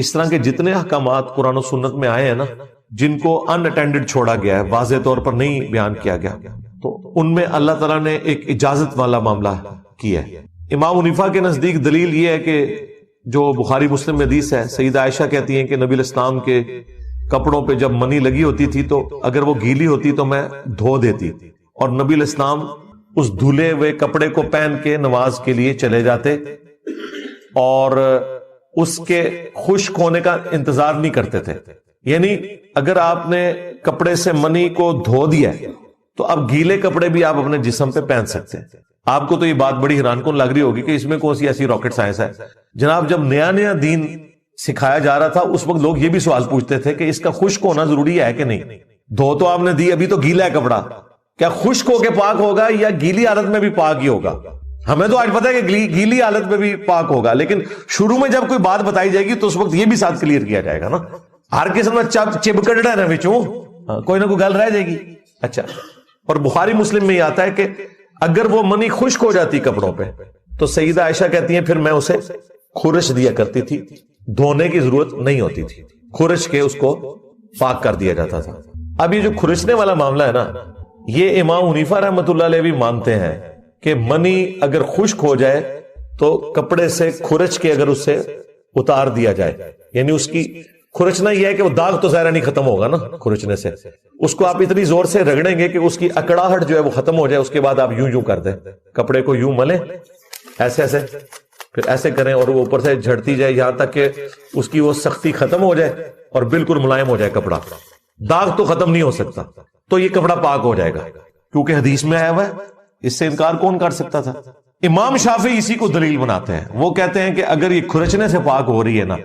اس طرح کے جتنے احکامات قرآن و سنت میں آئے ہیں نا جن کو ان اٹینڈڈ چھوڑا گیا ہے، واضح طور پر نہیں بیان کیا گیا، تو ان میں اللہ تعالیٰ نے ایک اجازت والا معاملہ کیا ہے۔ امام حنیفہ کے نزدیک دلیل یہ ہے کہ جو بخاری مسلم میں حدیث ہے، سیدہ عائشہ کہتی ہیں کہ نبی علیہ السلام کے کپڑوں پہ جب منی لگی ہوتی تھی تو اگر وہ گیلی ہوتی تو میں دھو دیتی، اور نبی علیہ السلام اس دھلے ہوئے کپڑے کو پہن کے نماز کے لیے چلے جاتے اور اس کے خشک ہونے کا انتظار نہیں کرتے تھے۔ یعنی اگر آپ نے کپڑے سے منی کو دھو دیا تو اب گیلے کپڑے بھی آپ اپنے جسم پہ پہن سکتے ہیں۔ آپ کو تو یہ بات بڑی حیران کن لگ رہی ہوگی کہ اس میں کون سی ایسی راکٹ سائنس ہے۔ جناب جب نیا نیا دین سکھایا جا رہا تھا اس وقت لوگ یہ بھی سوال پوچھتے تھے کہ اس کا خشک ہونا ضروری ہے کہ نہیں، دھو تو آپ نے دی، ابھی تو گیلا ہے کپڑا، کیا خشک ہو کے پاک ہوگا یا گیلی حالت میں بھی پاک ہی ہوگا؟ ہمیں تو آج پتہ ہے کہ گیلی حالت میں بھی پاک ہوگا، لیکن شروع میں جب کوئی بات بتائی جائے گی تو اس وقت یہ بھی ساتھ کلیئر کیا جائے گا نا۔ ہر قسم میں چپکڑا ہے نا بچوں، کوئی نہ کوئی گل رہ جائے گی۔ اچھا، اور بخاری مسلم میں یہ آتا ہے کہ اگر وہ منی خشک ہو جاتی کپڑوں پہ تو سیدہ عائشہ کہتی ہیں پھر میں اسے خورش دیا کرتی تھی، دھونے کی ضرورت نہیں ہوتی تھی، خورش کے اس کو پاک کر دیا جاتا تھا۔ اب یہ جو خورشنے والا معاملہ ہے نا، یہ امام حنیفہ رحمۃ اللہ علیہ بھی مانتے ہیں کہ منی اگر خشک ہو جائے تو کپڑے سے کھرچ کے اگر اس سے اتار دیا جائے، یعنی اس کی کھرچنا یہ ہے کہ وہ داغ تو ظاہر نہیں ختم ہوگا نا کھرچنے سے، اس کو آپ اتنی زور سے رگڑیں گے کہ اس کی اکڑاہٹ جو ہے وہ ختم ہو جائے، اس کے بعد آپ یوں کر دیں، کپڑے کو یوں ملیں ایسے ایسے، پھر ایسے کریں اور وہ اوپر سے جھڑتی جائے یہاں تک کہ اس کی وہ سختی ختم ہو جائے اور بالکل ملائم ہو جائے کپڑا، داغ تو ختم نہیں ہو سکتا، تو یہ کپڑا پاک ہو جائے گا کیونکہ حدیث میں آیا ہوا ہے، اس سے انکار کون کر سکتا تھا؟ امام شافعی اسی کو دلیل بناتے ہیں، وہ کہتے ہیں کہ اگر یہ کھرچنے سے پاک ہو رہی ہے نا،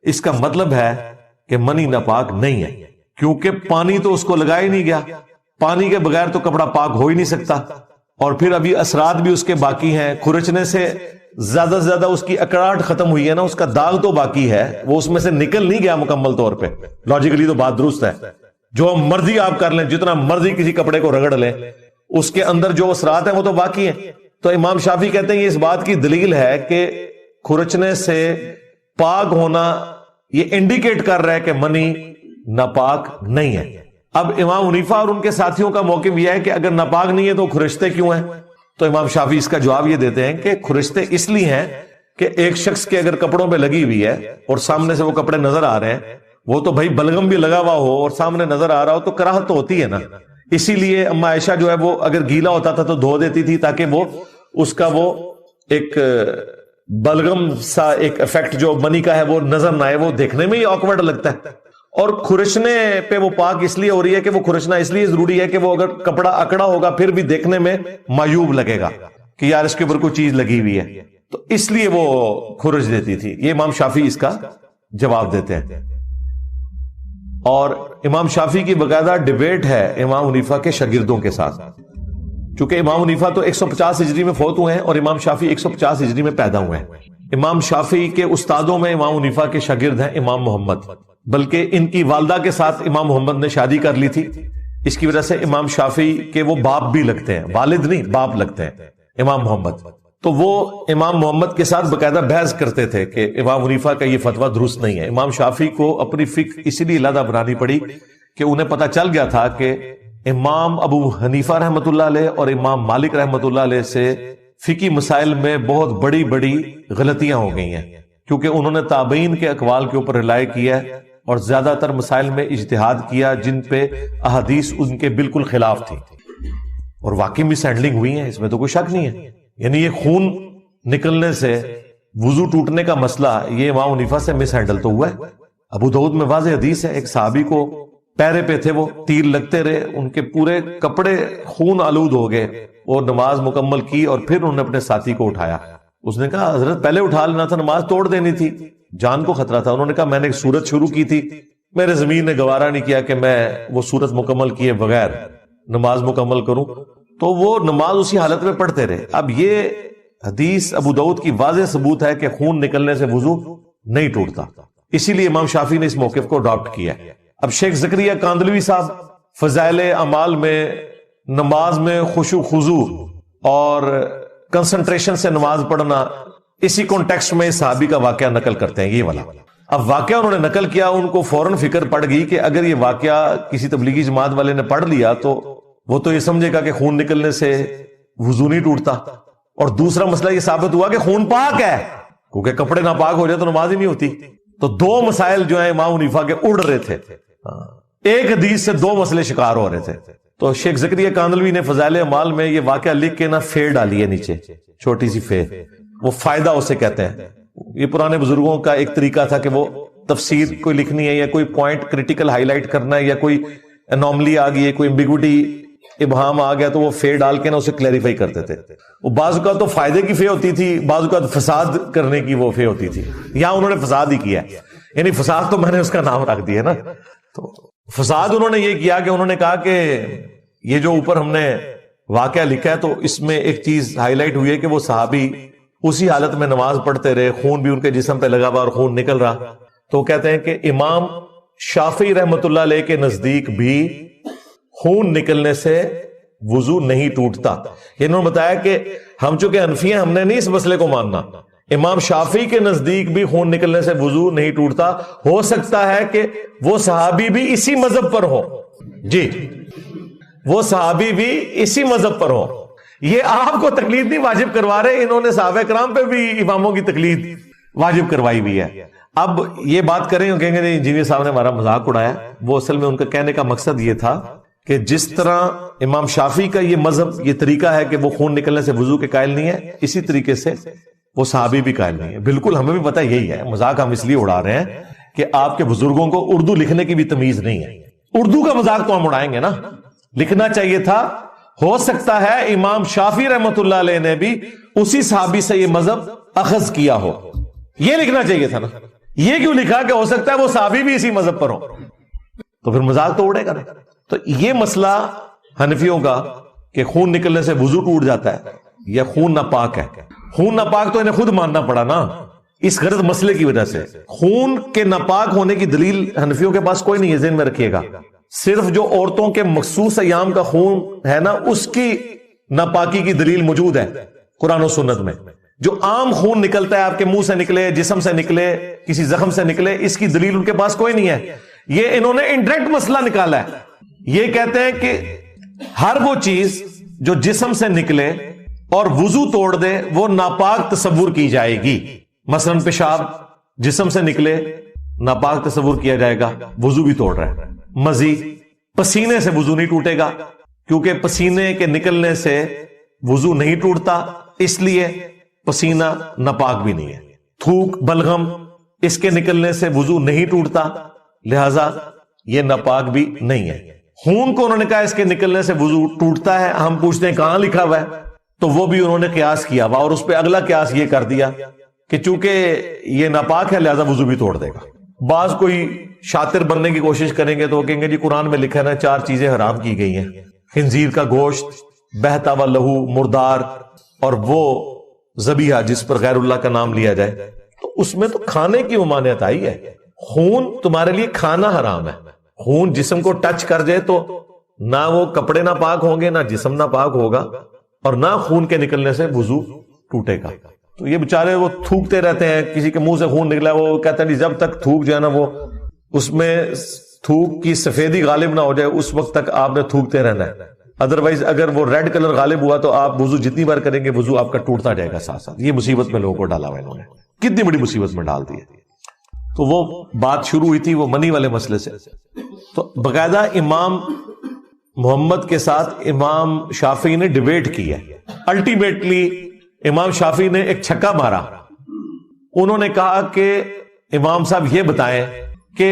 اس کا مطلب ہے کہ منی ناپاک نہیں ہے، کیونکہ پانی تو اس کو لگا ہی نہیں گیا، پانی کے بغیر تو کپڑا پاک ہو ہی نہیں سکتا، اور پھر ابھی اثرات بھی اس کے باقی ہیں، کھرچنے سے زیادہ سے زیادہ اس کی اکڑاہٹ ختم ہوئی ہے نا، اس کا داغ تو باقی ہے، وہ اس میں سے نکل نہیں گیا مکمل طور پہ، لاجیکلی تو بات درست ہے، جو مرضی آپ کر لیں، جتنا مرضی کسی کپڑے کو رگڑ لیں، اس کے اندر جو اثرات ہیں وہ تو باقی ہیں۔ تو امام شافعی کہتے ہیں یہ اس بات کی دلیل ہے کہ کھرچنے سے پاک ہونا یہ انڈیکیٹ کر رہا ہے کہ منی ناپاک نہیں ہے۔ اب امام حنیفہ اور ان کے ساتھیوں کا موقف یہ ہے کہ اگر ناپاک نہیں ہے تو کھرچتے کیوں ہیں؟ تو امام شافعی اس کا جواب یہ دیتے ہیں کہ کھرچتے اس لیے ہیں کہ ایک شخص کے اگر کپڑوں پہ لگی ہوئی ہے اور سامنے سے وہ کپڑے نظر آ رہے ہیں، وہ تو بھائی بلغم بھی لگا ہوا ہو اور سامنے نظر آ رہا ہو تو کراہت تو ہوتی ہے نا، اسی لیے اما عائشہ جو ہے وہ اگر گیلا ہوتا تھا تو دھو دیتی تھی تاکہ وہ اس کا وہ ایک بلغم سا ایک افیکٹ جو منی کا ہے وہ نظر نہ آئے، وہ دیکھنے میں ہی آکورڈ لگتا ہے۔ اور کھرچنے پہ وہ پاک اس لیے ہو رہی ہے کہ وہ کھرچنا اس لیے ضروری ہے کہ وہ اگر کپڑا اکڑا ہوگا پھر بھی دیکھنے میں معیوب لگے گا کہ یار اس کے اوپر کوئی چیز لگی ہوئی ہے، تو اس لیے وہ کھرچ دیتی تھی۔ یہ امام شافعی اس کا جواب دیتے ہیں، اور امام شافعی کی باقاعدہ ڈیبیٹ ہے امام حنیفہ کے شاگردوں کے ساتھ، چونکہ امام حنیفہ تو 150 ہجری میں فوت ہوئے ہیں اور امام شافعی 150 ہجری میں پیدا ہوئے ہیں۔ امام شافعی کے استادوں میں امام حنیفہ کے شاگرد ہیں امام محمد، بلکہ ان کی والدہ کے ساتھ امام محمد نے شادی کر لی تھی، اس کی وجہ سے امام شافعی کے وہ باپ بھی لگتے ہیں، والد نہیں باپ لگتے ہیں امام محمد۔ تو وہ امام محمد کے ساتھ باقاعدہ بحث کرتے تھے کہ امام حنیفہ کا یہ فتویٰ درست نہیں ہے۔ امام شافعی کو اپنی فقہ اسی لیے علیحدہ بنانی پڑی کہ انہیں پتہ چل گیا تھا کہ امام ابو حنیفہ رحمۃ اللہ علیہ اور امام مالک رحمۃ اللہ علیہ سے فقہی مسائل میں بہت بڑی بڑی غلطیاں ہو گئی ہیں، کیونکہ انہوں نے تابعین کے اقوال کے اوپر رلائے کیا اور زیادہ تر مسائل میں اجتہاد کیا جن پہ احادیث ان کے بالکل خلاف تھی، اور واقعی مس ہینڈلنگ ہوئی ہے، اس میں تو کوئی شک نہیں ہے۔ یعنی یہ خون نکلنے سے وضو ٹوٹنے کا مسئلہ یہ امام حنیفہ سے مس ہینڈل تو ہوا ہے۔ ابو داؤد میں واضح حدیث ہے، ایک صحابی کو پیرے پہ تھے، وہ تیر لگتے رہے، ان کے پورے کپڑے خون آلود ہو گئے، اور نماز مکمل کی اور پھر انہوں نے اپنے ساتھی کو اٹھایا۔ اس نے کہا حضرت پہلے اٹھا لینا تھا، نماز توڑ دینی تھی، جان کو خطرہ تھا۔ انہوں نے کہا میں نے ایک سورت شروع کی تھی، میرے ضمیر نے گوارا نہیں کیا کہ میں وہ سورت مکمل کیے بغیر نماز مکمل کروں، تو وہ نماز اسی حالت میں پڑھتے رہے۔ اب یہ حدیث ابو داؤد کی واضح ثبوت ہے کہ خون نکلنے سے وضو نہیں ٹوٹتا، اسی لیے امام شافعی نے اس موقف کو اڈاپٹ کیا ہے۔ اب شیخ زکریا کاندلوی صاحب فضائل اعمال میں نماز میں خشوع خضوع اور کنسنٹریشن سے نماز پڑھنا، اسی کانٹیکسٹ میں صحابی کا واقعہ نقل کرتے ہیں، یہ والا اب واقعہ انہوں نے نقل کیا، ان کو فوراً فکر پڑ گئی کہ اگر یہ واقعہ کسی تبلیغی جماعت والے نے پڑھ لیا تو وہ تو یہ سمجھے گا کہ خون نکلنے سے وضو نہیں ٹوٹتا، اور دوسرا مسئلہ یہ ثابت ہوا کہ خون پاک ہے، کیونکہ کپڑے ناپاک ہو جائے تو نماز ہی نہیں ہوتی۔ تو دو مسائل جو ہیں امام حنیفہ کے اڑ رہے تھے، ایک حدیث سے دو مسئلے شکار ہو رہے تھے۔ تو شیخ زکریا کاندھلوی نے فضائل اعمال میں یہ واقعہ لکھ کے نا فے ڈالی ہے نیچے، چھوٹی سی فے، وہ فائدہ اسے کہتے ہیں۔ یہ پرانے بزرگوں کا ایک طریقہ تھا کہ وہ تفسیر کوئی لکھنی ہے یا کوئی پوائنٹ کریٹیکل ہائی لائٹ کرنا ہے یا کوئی انوملی آ گئی ہے، کوئی ایمبیگوٹی ابہام آ گیا تو وہ فے ڈال کے نا اسے کلیریفائی کرتے تھے۔ وہ بعض اوقات تو فائدے کی فے ہوتی تھی، بعض اوقات فساد کرنے کی وہ فے ہوتی تھی، یا انہوں نے فساد ہی کیا، یعنی فساد تو میں نے اس کا نام رکھ دیا نا۔ تو فساد انہوں نے یہ کیا کہ انہوں نے کہا کہ یہ جو اوپر ہم نے واقعہ لکھا ہے تو اس میں ایک چیز ہائی لائٹ ہوئی ہے کہ وہ صحابی اسی حالت میں نماز پڑھتے رہے، خون بھی ان کے جسم پہ لگا ہوا اور خون نکل رہا۔ تو وہ کہتے ہیں کہ امام شافعی رحمت اللہ علیہ کے نزدیک بھی خون نکلنے سے وضو نہیں ٹوٹتا۔ انہوں نے بتایا کہ ہم چونکہ حنفی ہیں، ہم نے نہیں اس مسئلے کو ماننا، امام شافعی کے نزدیک بھی خون نکلنے سے وضو نہیں ٹوٹتا، ہو سکتا ہے کہ وہ صحابی بھی اسی مذہب پر ہو، جی وہ صحابی بھی اسی مذہب پر ہو۔ یہ آپ کو تقلید نہیں واجب کروا رہے، انہوں نے صحابہ کرام پہ بھی اماموں کی تقلید واجب کروائی ہوئی ہے۔ اب یہ بات کریں اور کہیں گے انجینئر صاحب نے ہمارا مذاق اڑایا، وہ اصل میں ان کا کہنے کا مقصد یہ تھا کہ جس طرح امام شافعی کا یہ مذہب، یہ طریقہ ہے کہ وہ خون نکلنے سے وضو کے قائل نہیں ہے، اسی طریقے سے وہ صحابی بھی قائل نہیں ہے۔ بالکل ہمیں بھی پتہ یہی ہے، مذاق ہم اس لیے اڑا رہے ہیں کہ آپ کے بزرگوں کو اردو لکھنے کی بھی تمیز نہیں ہے۔ اردو کا مذاق تو ہم اڑائیں گے نا، لکھنا چاہیے تھا ہو سکتا ہے امام شافعی رحمت اللہ علیہ نے بھی اسی صحابی سے یہ مذہب اخذ کیا ہو، یہ لکھنا چاہیے تھا نا۔ یہ کیوں لکھا کہ ہو سکتا ہے وہ صحابی بھی اسی مذہب پر ہو، تو پھر مذاق تو اڑے گا نا۔ تو یہ مسئلہ حنفیوں کا کہ خون نکلنے سے وضو ٹوٹ جاتا ہے یا خون ناپاک ہے، خون ناپاک تو انہیں خود ماننا پڑا نا اس غلط مسئلے کی وجہ سے۔ خون کے ناپاک ہونے کی دلیل حنفیوں کے پاس کوئی نہیں ہے، ذہن میں رکھیے گا۔ صرف جو عورتوں کے مخصوص ایام کا خون ہے نا اس کی ناپاکی کی دلیل موجود ہے قرآن و سنت میں۔ جو عام خون نکلتا ہے، آپ کے منہ سے نکلے، جسم سے نکلے، کسی زخم سے نکلے، اس کی دلیل ان کے پاس کوئی نہیں ہے۔ یہ انہوں نے انڈائریکٹ مسئلہ نکالا ہے۔ یہ کہتے ہیں کہ ہر وہ چیز جو جسم سے نکلے اور وضو توڑ دے وہ ناپاک تصور کی جائے گی۔ مثلا پیشاب جسم سے نکلے ناپاک تصور کیا جائے گا، وضو بھی توڑ رہا ہے۔ مزی پسینے سے وضو نہیں ٹوٹے گا کیونکہ پسینے کے نکلنے سے وضو نہیں ٹوٹتا، اس لیے پسینہ ناپاک بھی نہیں ہے۔ تھوک بلغم اس کے نکلنے سے وضو نہیں ٹوٹتا، لہذا یہ ناپاک بھی نہیں ہے۔ خون کو انہوں نے کہا اس کے نکلنے سے وضو ٹوٹتا ہے، ہم پوچھتے ہیں کہاں لکھا ہوا ہے، تو وہ بھی انہوں نے قیاس کیا ہوا اور اس پہ اگلا قیاس یہ کر دیا کہ چونکہ یہ ناپاک ہے لہذا وضو بھی توڑ دے گا۔ بعض کوئی شاطر بننے کی کوشش کریں گے تو وہ کہیں گے جی قرآن میں لکھا ہے نا 4 چیزیں حرام کی گئی ہیں، خنزیر کا گوشت، بہتا ہوا لہو، مردار، اور وہ ذبیحہ جس پر غیر اللہ کا نام لیا جائے، تو اس میں تو کھانے کی ممانعت آئی ہے۔ خون تمہارے لیے کھانا حرام ہے، خون جسم کو ٹچ کر جائے تو نہ وہ کپڑے نہ پاک ہوں گے، نہ جسم نہ پاک ہوگا، اور نہ خون کے نکلنے سے وضو ٹوٹے گا۔ تو یہ بےچارے وہ تھوکتے رہتے ہیں، کسی کے منہ سے خون نکلا وہ کہتے ہیں جب تک تھوک جو ہے نا وہ اس میں تھوک کی سفیدی غالب نہ ہو جائے اس وقت تک آپ نے تھوکتے رہنا ہے، ادروائز اگر وہ ریڈ کلر غالب ہوا تو آپ وضو جتنی بار کریں گے وضو آپ کا ٹوٹتا جائے گا ساتھ ساتھ۔ یہ مصیبت میں لوگوں کو ڈالا ہوا انہوں نے، کتنی بڑی مصیبت میں ڈال دی ہے۔ تو وہ بات شروع ہوئی تھی وہ منی والے مسئلے سے، تو باقاعدہ امام محمد کے ساتھ امام شافعی نے ڈیبیٹ کی ہے۔ الٹیمیٹلی امام شافعی نے ایک چھکا مارا، انہوں نے کہا کہ امام صاحب یہ بتائیں کہ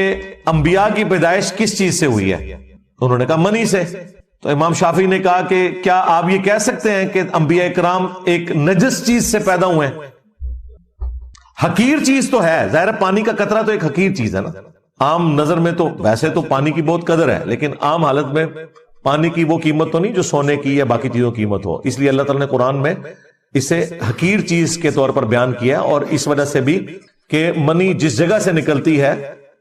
انبیاء کی پیدائش کس چیز سے ہوئی ہے؟ انہوں نے کہا منی سے۔ تو امام شافعی نے کہا کہ کیا آپ یہ کہہ سکتے ہیں کہ انبیاء کرام ایک نجس چیز سے پیدا ہوئے ہیں؟ حقیر چیز تو ہے، ظاہر پانی کا قطرہ تو ایک حقیر چیز ہے نا، عام نظر میں تو ویسے تو پانی کی بہت قدر ہے، لیکن عام حالت میں پانی کی وہ قیمت تو نہیں جو سونے کی یا باقی چیزوں کی قیمت ہو، اس لیے اللہ تعالیٰ نے قرآن میں اسے حقیر چیز کے طور پر بیان کیا، اور اس وجہ سے بھی کہ منی جس جگہ سے نکلتی ہے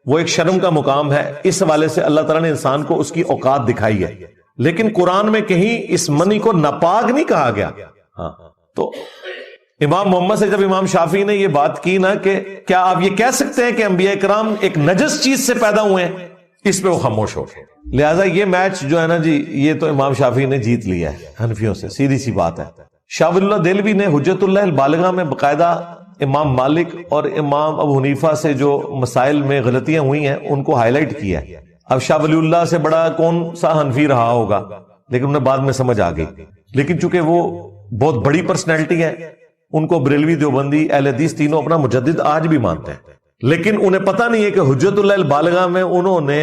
وہ ایک شرم کا مقام ہے، اس حوالے سے اللہ تعالیٰ نے انسان کو اس کی اوقات دکھائی ہے، لیکن قرآن میں کہیں اس منی کو ناپاک نہیں کہا گیا۔ ہاں تو امام محمد سے جب امام شافعی نے یہ بات کی نا کہ کیا آپ یہ کہہ سکتے ہیں کہ انبیاء کرام ایک نجس چیز سے پیدا ہوئے ہیں، اس پہ وہ خاموش ہو گئے. لہذا یہ میچ جو ہے نا جی، یہ تو امام شافعی نے جیت لیا ہے حنفیوں سے، سیدھی سی بات ہے. شاہ ولی اللہ دہلوی نے حجت اللہ البالغہ میں باقاعدہ امام مالک اور امام ابو حنیفہ سے جو مسائل میں غلطیاں ہوئی ہیں ان کو ہائی لائٹ کیا ہے. اب شاہ ولی اللہ سے بڑا کون سا حنفی رہا ہوگا، لیکن انہیں بعد میں سمجھ آ گئی. لیکن چونکہ وہ بہت بڑی پرسنالٹی ہے، ان کو بریلوی، دیوبندی، اہل حدیث تینوں اپنا مجدد آج بھی مانتے ہیں، لیکن انہیں پتہ نہیں ہے کہ حجت اللہ البالغہ میں انہوں نے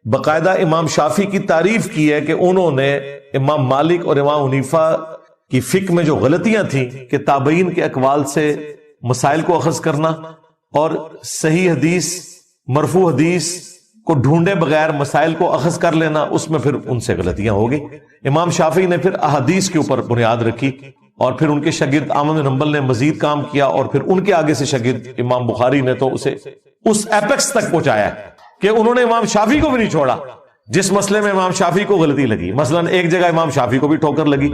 باقاعدہ امام شافعی کی تعریف کی ہے کہ انہوں نے امام مالک اور امام حنیفہ کی فقہ میں جو غلطیاں تھیں کہ تابعین کے اقوال سے مسائل کو اخذ کرنا اور صحیح حدیث، مرفوع حدیث کو ڈھونڈے بغیر مسائل کو اخذ کر لینا، اس میں پھر ان سے غلطیاں ہو گئی. امام شافعی نے پھر احادیث کے اوپر بنیاد رکھی اور پھر ان کے شاگرد احمد بن حنبل نے مزید کام کیا اور پھر ان کے آگے سے شاگرد امام بخاری نے تو اسے اس ایپیکس تک پہنچایا کہ انہوں نے امام شافعی کو بھی نہیں چھوڑا جس مسئلے میں امام شافعی کو غلطی لگی. مثلا ایک جگہ امام شافعی کو بھی ٹھوکر لگی،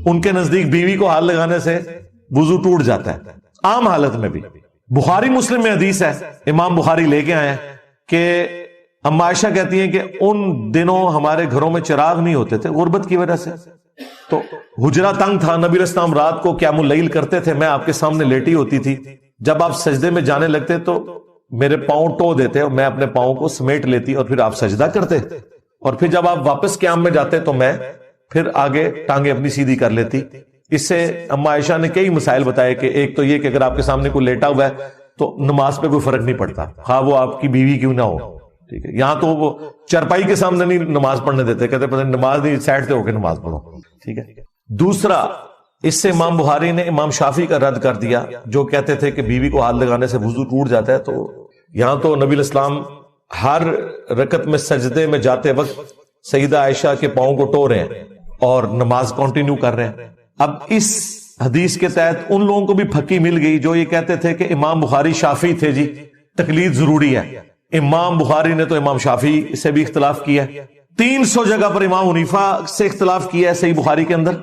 ان کے نزدیک بیوی کو ہاتھ لگانے سے وضو ٹوٹ جاتا ہے عام حالت میں بھی. بخاری مسلم میں حدیث ہے، امام بخاری لے کے آئے ہیں کہ اما عائشہ کہتی ہیں کہ ان دنوں ہمارے گھروں میں چراغ نہیں ہوتے تھے غربت کی وجہ سے، تو حجرہ تنگ تھا، نبی علیہ السلام رات کو قیام اللیل کرتے تھے، میں آپ کے سامنے لیٹی ہوتی تھی، جب آپ سجدے میں جانے لگتے تو میرے پاؤں ٹو دیتے اور میں اپنے پاؤں کو سمیٹ لیتی اور پھر آپ سجدہ کرتے، اور پھر جب آپ واپس قیام میں جاتے تو میں پھر آگے ٹانگیں اپنی سیدھی کر لیتی. اس سے اما عائشہ نے کئی مسائل بتائے کہ ایک تو یہ کہ اگر آپ کے سامنے کوئی لیٹا ہوا ہے تو نماز پہ کوئی فرق نہیں پڑتا، خواہ وہ آپ کی بیوی کیوں نہ ہو. ٹھیک ہے، یہاں تو وہ چرپائی کے سامنے نہیں نماز پڑھنے دیتے، کہتے پتہ نہیں نماز نہیں، سائڈ سے ہو کے نماز پڑھو. ٹھیک ہے. دوسرا، اس سے امام بخاری نے امام شافعی کا رد کر دیا جو کہتے تھے کہ بیوی کو ہاتھ لگانے سے وضو ٹوٹ جاتا ہے. تو یہاں تو نبی علیہ السلام ہر رکعت میں سجدے میں جاتے وقت سیدہ عائشہ کے پاؤں کو ٹو رہے ہیں اور نماز کنٹینیو کر رہے ہیں. اب اس حدیث کے تحت ان لوگوں کو بھی پھکی مل گئی جو یہ کہتے تھے کہ امام بخاری شافعی تھے، جی تقلید ضروری ہے. امام بخاری نے تو امام شافعی سے بھی اختلاف کیا ہے، 300 جگہ پر امام حنیفہ سے اختلاف کیا ہے صحیح بخاری کے اندر.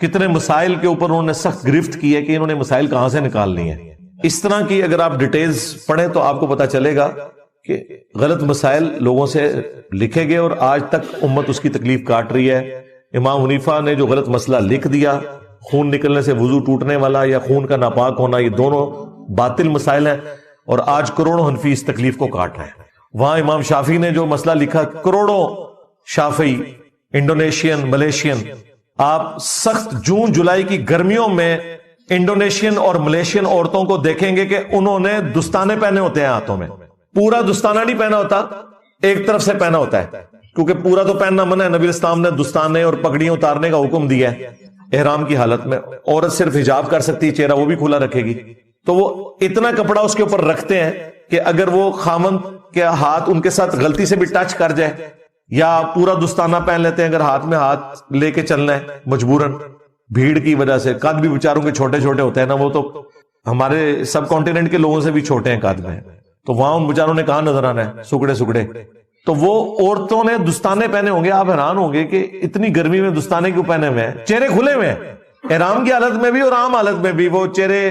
کتنے مسائل کے اوپر انہوں نے سخت گرفت کی ہے کہ انہوں نے مسائل کہاں سے نکالنی ہے. اس طرح کی اگر آپ ڈیٹیلز پڑھیں تو آپ کو پتا چلے گا کہ غلط مسائل لوگوں سے لکھے گئے اور آج تک امت اس کی تکلیف کاٹ رہی ہے. امام حنیفہ نے جو غلط مسئلہ لکھ دیا، خون نکلنے سے وضو ٹوٹنے والا یا خون کا ناپاک ہونا، یہ دونوں باطل مسائل ہیں اور آج کروڑوں حنفی اس تکلیف کو کاٹ رہے ہیں. وہاں امام شافعی نے جو مسئلہ لکھا، کروڑوں شافعی انڈونیشین، ملیشین، آپ سخت جون جولائی کی گرمیوں میں انڈونیشین اور ملیشین عورتوں کو دیکھیں گے کہ انہوں نے دستانے پہنے ہوتے ہیں ہاتھوں میں. پورا دستانہ نہیں پہنا ہوتا، ایک طرف سے پہنا ہوتا ہے، کیونکہ پورا تو پہننا منع ہے. نبی اسلام نے دستانے اور پگڑیاں اتارنے کا حکم دیا ہے احرام کی حالت میں. عورت صرف حجاب کر سکتی ہے، چہرہ وہ بھی کھلا رکھے گی. تو وہ اتنا کپڑا اس کے اوپر رکھتے ہیں کہ اگر وہ خامند کے ہاتھ ان کے ساتھ غلطی سے بھی ٹچ کر جائے، یا پورا دستانہ پہن لیتے ہیں اگر ہاتھ میں ہاتھ لے کے چلنا ہے مجبوراً بھیڑ کی وجہ سے. قد بھی بیچاروں کے چھوٹے چھوٹے ہوتے ہیں نا، وہ تو ہمارے سب کانٹیننٹ کے لوگوں سے بھی چھوٹے ہیں قد میں، تو وہاں ان بیچاروں نے کہاں نظر آنا ہے، سکڑے سکڑے. تو وہ عورتوں نے دستانے پہنے ہوں گے، آپ حیران ہوں گے کہ اتنی گرمی میں دستانے کیوں پہنے ہوئے ہیں، چہرے کھلے ہوئے ہیں. احرام کی حالت میں بھی اور عام حالت میں بھی وہ چہرے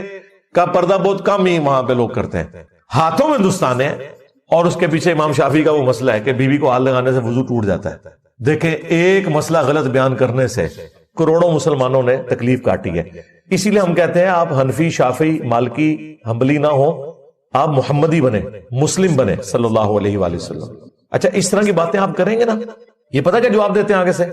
کا پردہ بہت کم ہی وہاں پہ لوگ کرتے ہیں. ہاتھوں میں دستانے، اور اس کے پیچھے امام شافعی کا وہ مسئلہ ہے کہ بیوی کو ہاتھ لگانے سے وضو ٹوٹ جاتا ہے. دیکھیں، ایک مسئلہ غلط بیان کرنے سے کروڑوں مسلمانوں نے تکلیف کاٹی ہے. اسی لیے ہم کہتے ہیں آپ حنفی، شافعی، مالکی، حنبلی نہ ہو، آپ محمدی بنے، مسلم بنے صلی اللہ علیہ وآلہ وسلم. اچھا، اس طرح کی باتیں آپ کریں گے نا، یہ پتہ کیا جواب دیتے ہیں آگے سے؟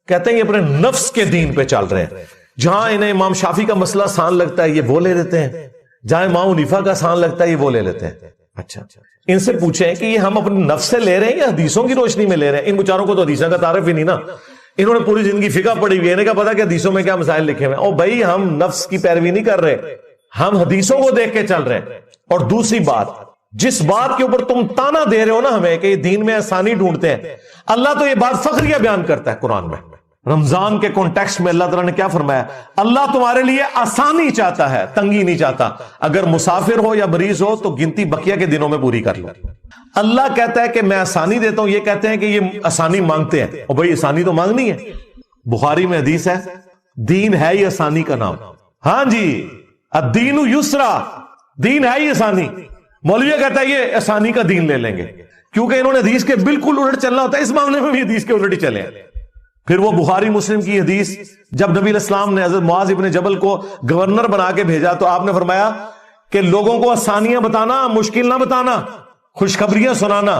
کہتے ہیں یہ اپنے نفس کے دین پہ چل رہے ہیں. جہاں انہیں امام شافعی کا مسئلہ آسان لگتا ہے یہ وہ لے لیتے ہیں، جہاں امام حنیفہ کا آسان لگتا ہے یہ وہ لے لیتے ہیں. اچھا، ان سے پوچھیں کہ یہ ہم اپنے نفس سے لے رہے ہیں یا حدیثوں کی روشنی میں لے رہے ہیں؟ ان بیچاروں کو تو حدیثوں کا تعارف ہی نہیں نا، انہوں نے پوری زندگی فقہ پڑھی ہوئی ہے، انہیں کا پتا کہ حدیثوں میں کیا مسائل لکھے ہوئے ہیں. او بھائی، ہم نفس کی پیروی نہیں کر رہے، ہم حدیثوں کو دیکھ کے چل رہے ہیں. اور دوسری بات، جس بات کے اوپر تم تانا دے رہے ہو نا ہمیں کہ یہ دین میں آسانی ڈھونڈتے ہیں، اللہ تو یہ بات فخریہ بیان کرتا ہے قرآن میں. رمضان کے کانٹیکسٹ میں اللہ تعالیٰ نے کیا فرمایا؟ اللہ تمہارے لیے آسانی چاہتا ہے، تنگی نہیں چاہتا. اگر مسافر ہو یا مریض ہو تو گنتی بقیہ کے دنوں میں پوری کر لو. اللہ کہتا ہے کہ میں آسانی دیتا ہوں، یہ کہتے ہیں کہ یہ آسانی مانگتے ہیں. اور بھائی آسانی تو مانگنی ہے. بخاری میں حدیث ہے، دین ہے ہی آسانی کا نام. ہاں جی، الدین یسرا، دین ہے ہی آسانی. مولویہ کہتا ہے یہ آسانی کا دین لے لیں گے، کیونکہ انہوں نے حدیث کے بالکل الٹ چلنا ہوتا ہے. اس معاملے میں بھی حدیث کے الٹ ہی چلے ہیں. پھر وہ بخاری مسلم کی حدیث، جب نبی علیہ السلام نے حضرت معاذ ابن جبل کو گورنر بنا کے بھیجا تو آپ نے فرمایا کہ لوگوں کو آسانیاں بتانا، مشکل نہ بتانا، خوشخبریاں سنانا،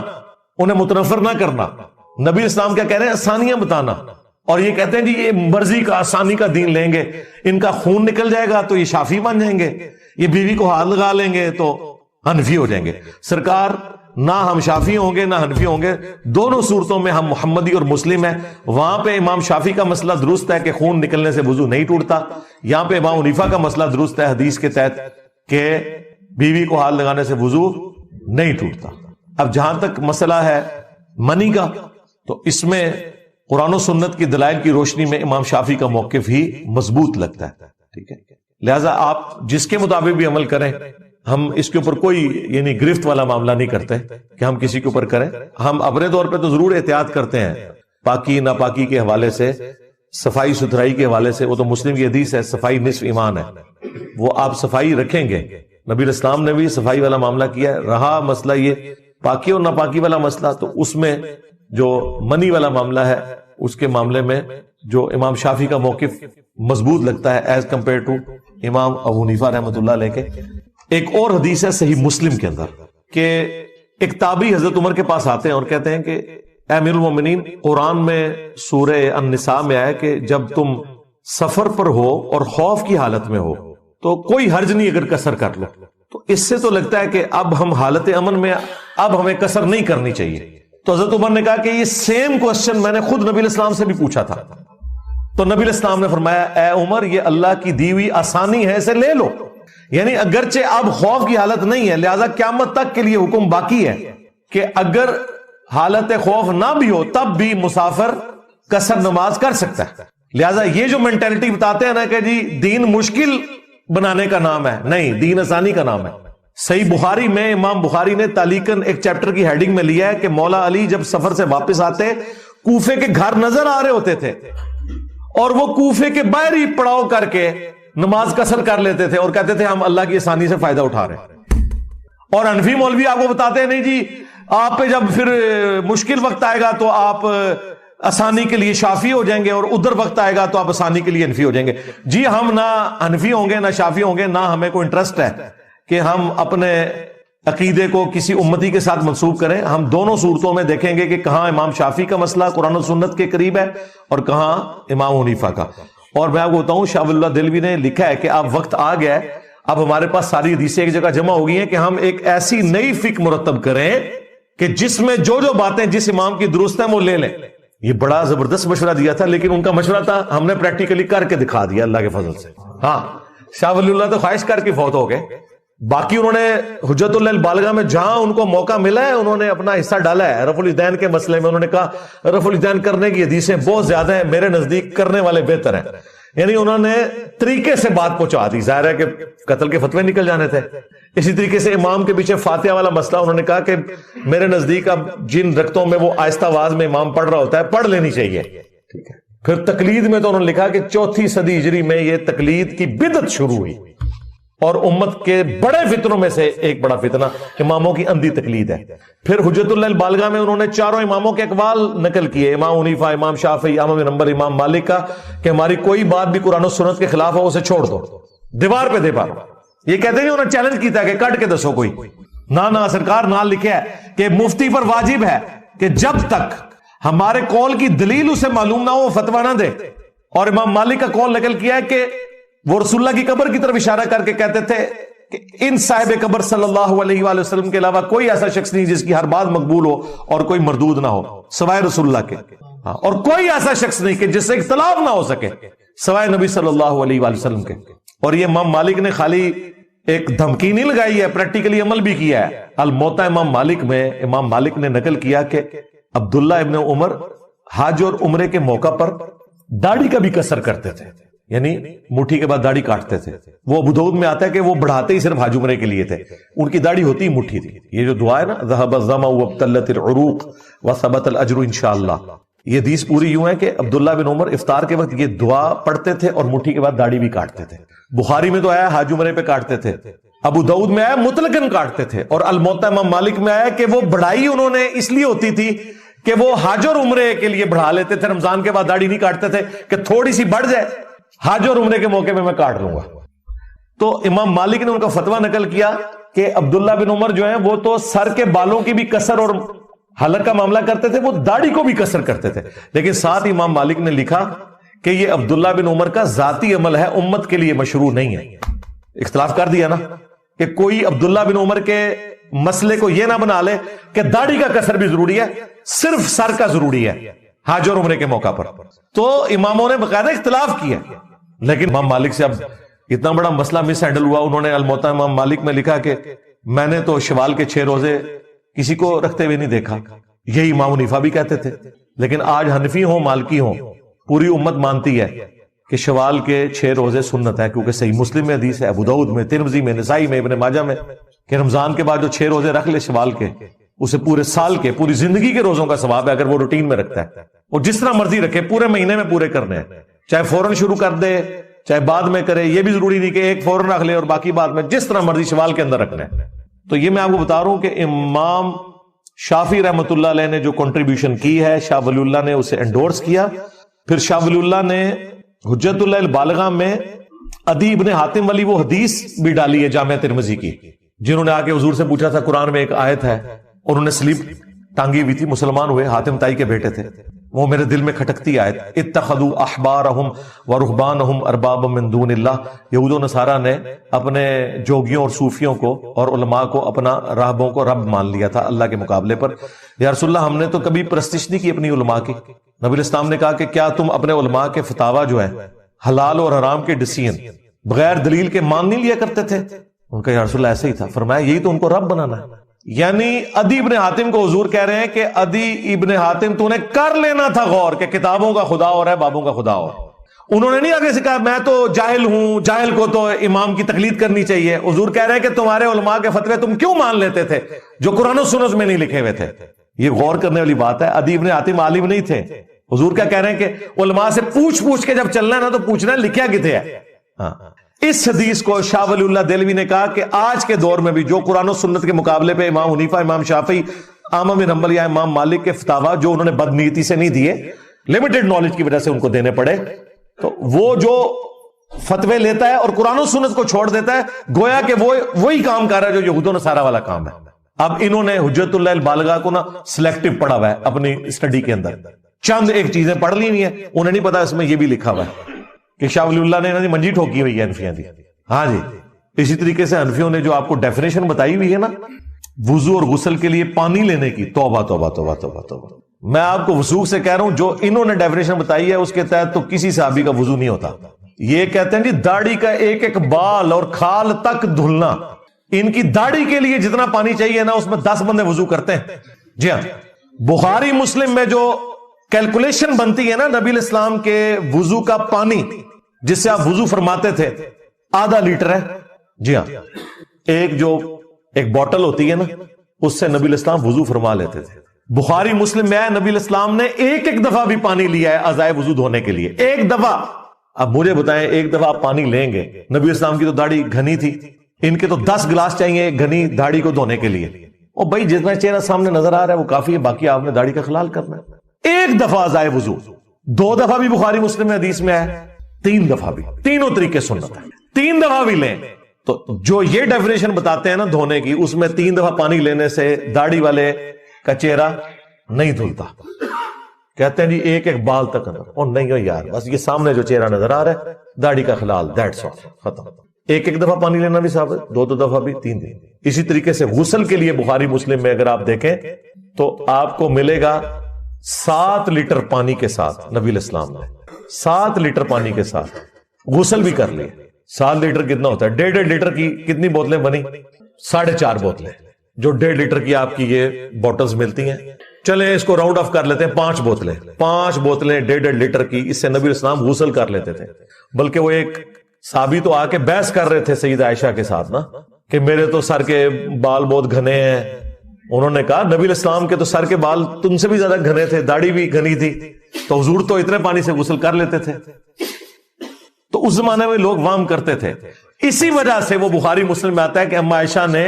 انہیں متنفر نہ کرنا. نبی علیہ السلام کیا کہہ رہے ہیں؟ آسانیاں بتانا. اور یہ کہتے ہیں جی یہ مرضی کا آسانی کا دین لیں گے، ان کا خون نکل جائے گا تو یہ شافی بن جائیں گے، یہ بیوی کو ہاتھ لگا لیں گے تو حنفی ہو جائیں گے. سرکار نہ ہم شافی ہوں گے نہ حنفی ہوں گے، دونوں صورتوں میں ہم محمدی اور مسلم ہیں. وہاں پہ امام شافی کا مسئلہ درست ہے کہ خون نکلنے سے وضو نہیں ٹوٹتا، یہاں پہ امام حنیفہ کا مسئلہ درست ہے حدیث کے تحت کہ بیوی کو ہاتھ لگانے سے وضو نہیں ٹوٹتا. اب جہاں تک مسئلہ ہے منی کا، تو اس میں قرآن و سنت کی دلائل کی روشنی میں امام شافی کا موقف ہی مضبوط لگتا ہے. ٹھیک ہے، لہذا آپ جس کے مطابق بھی عمل کریں، ہم اس کے اوپر کوئی یعنی گرفت والا معاملہ نہیں کرتے کہ ہم کسی کے اوپر کریں. ہم اپنے طور پہ تو ضرور احتیاط کرتے ہیں پاکی ناپاکی کے حوالے سے، صفائی ستھرائی کے حوالے سے. وہ تو مسلم کی حدیث ہے صفائی نصف ایمان ہے، وہ آپ صفائی رکھیں گے. نبی علیہ السلام نے بھی صفائی والا معاملہ کیا ہے. رہا مسئلہ یہ پاکی اور ناپاکی والا مسئلہ، تو اس میں جو منی والا معاملہ ہے اس کے معاملے میں جو امام شافی کا موقف مضبوط لگتا ہے ایز کمپیئر ٹو امام ابو حنیفہ رحمۃ اللہ علیہ کے. ایک اور حدیث ہے صحیح مسلم کے اندر کہ ایک تابعی حضرت عمر کے پاس آتے ہیں اور کہتے ہیں کہ اے امیر المومنین، قرآن میں سورہ النساء میں آیا کہ جب تم سفر پر ہو اور خوف کی حالت میں ہو تو کوئی حرج نہیں اگر قصر کر لو. تو اس سے تو لگتا ہے کہ اب ہم حالت امن میں، اب ہمیں قصر نہیں کرنی چاہیے. تو حضرت عمر نے کہا کہ یہ سیم کوسچن میں نے خود نبی علیہ السلام سے بھی پوچھا تھا. تو نبی علیہ السلام نے فرمایا اے عمر، یہ اللہ کی دی ہوئی آسانی ہے، اسے لے لو. یعنی اگرچہ اب خوف کی حالت نہیں ہے، لہذا قیامت تک کے لیے حکم باقی ہے کہ اگر حالت خوف نہ بھی ہو تب بھی مسافر قصر نماز کر سکتا ہے. لہذا یہ جو مینٹلٹی بتاتے ہیں نا کہ جی دین مشکل بنانے کا نام ہے، نہیں، دین آسانی کا نام ہے. صحیح بخاری میں امام بخاری نے تعلیقاً ایک چیپٹر کی ہیڈنگ میں لیا ہے کہ مولا علی جب سفر سے واپس آتے کوفے کے گھر نظر آ رہے ہوتے تھے اور وہ کوفے کے باہر ہی پڑاؤ کر کے نماز قصر کر لیتے تھے اور کہتے تھے ہم اللہ کی آسانی سے فائدہ اٹھا رہے ہیں. اور حنفی مولوی آپ کو بتاتے ہیں نہیں جی آپ پہ جب پھر مشکل وقت آئے گا تو آپ آسانی کے لیے شافی ہو جائیں گے اور ادھر وقت آئے گا تو آپ آسانی کے لیے حنفی ہو جائیں گے. جی ہم نہ حنفی ہوں گے نہ شافی ہوں گے، نہ ہمیں کوئی انٹرسٹ ہے کہ ہم اپنے عقیدے کو کسی امتی کے ساتھ منسوب کریں. ہم دونوں صورتوں میں دیکھیں گے کہ کہاں امام شافی کا مسئلہ قرآن و سنت کے قریب ہے اور کہاں امام حنیفہ کا. اور میں آپ کو بتاؤں شاہ ولی اللہ دہلوی نے لکھا ہے کہ اب وقت آ گیا ہے، اب ہمارے پاس ساری حدیثیں ایک جگہ جمع ہو گئی ہیں کہ ہم ایک ایسی نئی فقہ مرتب کریں کہ جس میں جو باتیں جس امام کی درست ہیں وہ لے لیں. یہ بڑا زبردست مشورہ دیا تھا، لیکن ان کا مشورہ تھا ہم نے پریکٹیکلی کر کے دکھا دیا اللہ کے فضل سے. ہاں شاہ ولی اللہ تو خواہش کر کے فوت ہو گئے، باقی انہوں نے حجت اللہ البالغہ میں جہاں ان کو موقع ملا ہے انہوں نے اپنا حصہ ڈالا ہے. رفع الیدین کے مسئلے میں انہوں نے کہا رفع الیدین کرنے کی حدیثیں بہت زیادہ ہیں، میرے نزدیک کرنے والے بہتر ہیں. یعنی انہوں نے طریقے سے بات پہنچا دی. ظاہر ہے کہ قتل کے فتوے نکل جانے تھے. اسی طریقے سے امام کے پیچھے فاتحہ والا مسئلہ انہوں نے کہا کہ میرے نزدیک اب جن رکعتوں میں وہ آہستہ آواز میں امام پڑھ رہا ہوتا ہے پڑھ لینی چاہیے. ٹھیک ہے. پھر تقلید میں تو انہوں نے لکھا کہ 4 صدی ہجری میں یہ تقلید کی بدعت شروع ہوئی اور امت کے بڑے فتنوں میں سے ایک بڑا فتنہ اماموں کی اندھی تقلید ہے. پھر حجت اللہ البالغہ میں انہوں نے 4 اماموں کے اقوال نقل کیے، امام حنیفہ، امام شافعی، احمد بن حنبل، امام مالک کا، کہ ہماری کوئی بات بھی قرآن و سنت کے خلاف ہو اسے چھوڑ دو، دیوار پہ دے پارو. یہ کہتے ہیں انہوں نے چیلنج کیتا ہے کہ کٹ کے دسو کوئی. نہ سرکار نہ لکھا ہے کہ مفتی پر واجب ہے کہ جب تک ہمارے قول کی دلیل اسے معلوم نہ ہو وہ فتویٰ نہ دے. اور امام مالک کا قول نقل کیا ہے کہ وہ رسول اللہ کی قبر کی طرف اشارہ کر کے کہتے تھے کہ ان صاحب قبر صلی اللہ علیہ وآلہ وسلم کے علاوہ کوئی ایسا شخص نہیں جس کی ہر بات مقبول ہو اور کوئی مردود نہ ہو سوائے رسول اللہ کے. اور کوئی ایسا شخص نہیں کہ جس سے اختلاف نہ ہو سکے سوائے نبی صلی اللہ علیہ وآلہ وسلم کے. اور یہ امام مالک نے خالی ایک دھمکی نہیں لگائی ہے، پریکٹیکلی عمل بھی کیا ہے. الموطا امام مالک میں امام مالک نے نقل کیا کہ عبداللہ ابن عمر حج اور عمرے کے موقع پر داڑھی کا بھی قصر کرتے تھے، یعنی مٹھی کے بعد داڑھی کاٹتے تھے. وہ ابو داؤد میں آتا ہے کہ وہ بڑھاتے ہی صرف حج عمرے کے لیے تھے، ان کی داڑھی ہوتی مٹھی تھی. یہ جو دعا ہے نا ذهب الظمأ وابتلت العروق وثبت الاجر انشاءاللہ، یہ حدیث پوری یوں ہے کہ عبداللہ بن عمر افطار کے وقت یہ دعا پڑھتے تھے اور مٹھی کے بعد داڑھی بھی کاٹتے تھے. بخاری میں تو آیا حاج عمرے پہ کاٹتے تھے, ابو داؤد میں آیا مطلقاً کاٹتے تھے, اور الموطا امام مالک میں آیا کہ وہ بڑھائی انہوں نے اس لیے ہوتی تھی کہ وہ حج اور عمرے کے لیے بڑھا لیتے تھے, رمضان کے بعد داڑھی نہیں کاٹتے تھے کہ تھوڑی سی بڑھ جائے, حج اور عمرے کے موقع میں کاٹ لوں گا. تو امام مالک نے ان کا فتویٰ نقل کیا کہ عبداللہ بن عمر جو ہیں وہ تو سر کے بالوں کی بھی کسر اور حلق کا معاملہ کرتے تھے, وہ داڑھی کو بھی کسر کرتے تھے. لیکن ساتھ امام مالک نے لکھا کہ یہ عبداللہ بن عمر کا ذاتی عمل ہے, امت کے لیے مشروع نہیں ہے. اختلاف کر دیا نا کہ کوئی عبداللہ بن عمر کے مسئلے کو یہ نہ بنا لے کہ داڑھی کا کسر بھی ضروری ہے, صرف سر کا ضروری ہے حج اور عمرے کے موقع پر. تو اماموں نے باقاعدہ اختلاف کیا, لیکن امام مالک سے اب اتنا بڑا مسئلہ مس ہینڈل ہوا. انہوں نے الموطا امام مالک میں لکھا کہ میں نے تو شوال کے 6 روزے کسی کو رکھتے ہوئے نہیں دیکھا. یہی امام حنیفہ بھی کہتے تھے, لیکن آج حنفی ہوں مالکی ہوں پوری امت مانتی ہے کہ شوال کے 6 روزے سنت ہے, کیونکہ صحیح مسلم میں حدیث ہے, ابو داؤد میں, ترمذی میں, نسائی میں, ابن ماجہ میں, کہ رمضان کے بعد جو 6 روزے رکھ لے شوال کے, اسے پورے سال کے, پوری زندگی کے روزوں کا ثواب ہے اگر وہ روٹین میں رکھتا ہے. اور جس طرح مرضی رکھے, پورے مہینے میں پورے کرنے ہیں, چاہے فوراً شروع کر دے چاہے بعد میں کرے, یہ بھی ضروری نہیں کہ ایک فوراً رکھ لے اور باقی بعد میں, جس طرح مرضی شوال کے اندر رکھنا ہے. تو یہ میں آپ کو بتا رہا ہوں کہ امام شافعی رحمۃ اللہ علیہ نے جو کنٹریبیوشن کی ہے, شاہ ولی اللہ نے اسے انڈورس کیا. پھر شاہ ولی اللہ نے حجت اللہ البالغہ میں عدی ابن حاتم والی وہ حدیث بھی ڈالی ہے جامع ترمذی کی, جنہوں نے آ کے حضور سے پوچھا تھا قرآن میں ایک آیت ہے, اور انہوں نے سلیب ٹانگی ہوئی تھی, مسلمان ہوئے, حاتم تائی کے بیٹے تھے, وہ میرے دل میں کھٹکتی آیت, اتخذوا احبارہم ورہبانہم اربابا من دون اللہ. یہود و نصارہ نے اپنے جوگیوں اور صوفیوں کو اور علماء کو اپنا راہبوں کو رب مان لیا تھا اللہ کے مقابلے پر. یا رسول اللہ, ہم نے تو کبھی پرستش نہیں کی اپنی علماء کی. نبی الاسلام نے کہا کہ کیا تم اپنے علماء کے فتاوی جو ہے حلال اور حرام کے ڈیسیژن بغیر دلیل کے مان نہیں لیا کرتے تھے؟ ان کا یا رسول اللہ ایسے ہی تھا. فرمایا یہی تو ان کو رب بنانا ہے. یعنی عدی ابن حاتم کو حضور کہہ رہے ہیں کہ عدی ابن حاتم تو نے کر لینا تھا غور کہ کتابوں کا خدا اور ہے بابوں کا خدا اور. انہوں نے نہیں آگے سے کہا میں تو جاہل ہوں, جاہل کو تو امام کی تقلید کرنی چاہیے. حضور کہہ رہے ہیں کہ تمہارے علماء کے فتوے تم کیوں مان لیتے تھے جو قرآن و سنت میں نہیں لکھے ہوئے تھے. یہ غور کرنے والی بات ہے. عدی ابن حاتم عالم نہیں تھے. حضور کیا کہہ رہے ہیں کہ علماء سے پوچھ کے جب چلنا ہے نا تو پوچھنا ہے لکھیا کتے ہے. ہاں, اس حدیث کو شاہ ولی اللہ دہلوی نے کہا کہ آج کے دور میں بھی جو قرآن و سنت کے مقابلے پہ امام حنیفہ, امام شافعی, احمد بن حنبل یا امام مالک کے فتاوی جو انہوں نے بدنیتی سے نہیں دیے, لمیٹڈ نالج کی وجہ سے ان کو دینے پڑے, تو وہ جو فتوے لیتا ہے اور قرآن و سنت کو چھوڑ دیتا ہے, گویا کہ وہ وہی کام کر رہا ہے جو یہود و نصارہ والا کام ہے. اب انہوں نے حجت اللہ البالغہ کو نا سلیکٹو پڑھا ہوا ہے اپنی اسٹڈی کے اندر, چند ایک چیزیں پڑھ لی ہوئی ہیں, انہیں نہیں پتا اس میں یہ بھی لکھا ہوا ہے کہ شاہ ولی اللہ نے منجی ٹھوکی ہوئی ہے حنفیوں دی. ہاں جی, اسی طریقے سے حنفیوں نے جو آپ کو ڈیفینیشن بتائی ہوئی ہے نا وضو اور غسل کے لیے پانی لینے کی, توبہ توبہ توبہ توبہ توبہ. میں آپ کو وضو سے کہہ رہا ہوں, جو انہوں نے ڈیفینیشن بتائی ہے اس کے تحت تو کسی صحابی کا وضو نہیں ہوتا. یہ کہتے ہیں جی داڑھی کا ایک ایک بال اور کھال تک دھلنا, ان کی داڑھی کے لیے جتنا پانی چاہیے نا اس میں 10 بندے وضو کرتے ہیں. جی ہاں, بخاری مسلم میں جو کیلکولیشن بنتی ہے نا نبی الاسلام کے وضو کا پانی جس سے آپ وضو فرماتے تھے ½ لیٹر ہے. جی ہاں, ایک بوٹل ہوتی ہے نا اس سے نبی الاسلام وضو فرما لیتے تھے. بخاری مسلم میں نبی الاسلام نے ایک دفعہ بھی پانی لیا ہے اعضائے وضو دھونے کے لیے, ایک دفعہ. اب مجھے بتائیں ایک دفعہ آپ پانی لیں گے, نبی الاسلام کی تو داڑھی گھنی تھی, ان کے تو 10 گلاس چاہیے گھنی داڑھی کو دھونے کے لیے. اور بھائی جتنا چہرہ سامنے نظر آ رہا ہے وہ کافی ہے, باقی آپ نے داڑھی کا خلال کرنا ہے. ایک دفعہ اعضائے وضو, 2 دفعہ بھی بخاری مسلم میں حدیث میں ہے, 3 دفعہ بھی, تینوں طریقے سنت ہے, 3 دفعہ بھی لیں. تو جو یہ ڈیفینیشن بتاتے ہیں نا دھونے کی, اس میں 3 دفعہ پانی لینے سے داڑھی والے کا چہرہ نہیں دھلتا. کہتے ہیں جی ایک ایک بال تک اندر, اور نہیں ہو یار, بس یہ سامنے جو چہرہ نظر آ رہا ہے داڑھی کا خلال, دیٹس آل, ختم. ایک دفعہ پانی لینا بھی صاحب, 2 دفعہ بھی, 3 دن. اسی طریقے سے غسل کے لیے بخاری مسلم میں اگر آپ دیکھیں تو آپ کو ملے گا 7 لیٹر پانی کے ساتھ. نبی الاسلام نے 7 لیٹر پانی کے ساتھ غسل بھی کر لیے. 7 لیٹر کتنا ہوتا ہے, 1.5 لیٹر کی کتنی بوتلیں بنی, 4.5 بوتلیں, جو 1.5 لیٹر کی آپ کی یہ بوٹلز ملتی ہیں. چلیں اس کو راؤنڈ آف کر لیتے ہیں, 5 بوتلیں 1.5 لیٹر کی, اس سے نبی الاسلام غسل کر لیتے تھے. بلکہ وہ ایک صحابی تو آ کے بحث کر رہے تھے سیدہ عائشہ کے ساتھ نا کہ میرے تو سر کے بال بہت گھنے ہیں. انہوں نے کہا نبی علیہ السلام کے تو سر کے بال تم سے بھی زیادہ گھنے تھے، داڑھی بھی گھنی تھی، تو حضور تو اتنے پانی سے غسل کر لیتے تھے۔ تو اس زمانے میں لوگ وہم کرتے تھے۔ اسی وجہ سے وہ بخاری مسلم میں آتا ہے کہ اما عائشہ نے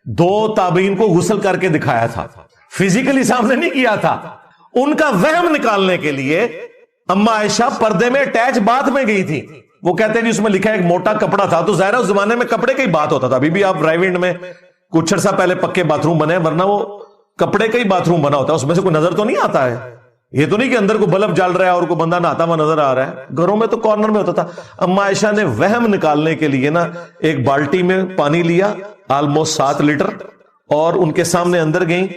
2 تابعین کو غسل کر کے دکھایا تھا، فزیکلی سامنے نہیں کیا تھا۔ ان کا وہم نکالنے کے لیے اما عائشہ پردے میں اٹیچ باتھ میں گئی تھی۔ وہ کہتے ہیں جی اس میں لکھا ہے ایک موٹا کپڑا تھا، تو ظاہر ہے اس زمانے میں کپڑے کا ہی بات ہوتا تھا۔ ابھی بھی آپ ڈرائیو میں کچھ عرصہ پہلے پکے باتھ روم بنے، ورنہ وہ کپڑے کا ہی باتھ روم بنا ہوتا ہے، اس میں سے کوئی نظر تو نہیں آتا ہے۔ یہ تو نہیں کہ اندر کو بلب جل رہا ہے اور کوئی بندہ نہاتا ہوا نظر آ رہا ہے، گھروں میں تو کارنر میں ہوتا تھا۔ اما عائشہ نے وہم نکالنے کے لیے نا ایک بالٹی میں پانی لیا، آلموسٹ 7 لیٹر، اور ان کے سامنے اندر گئیں،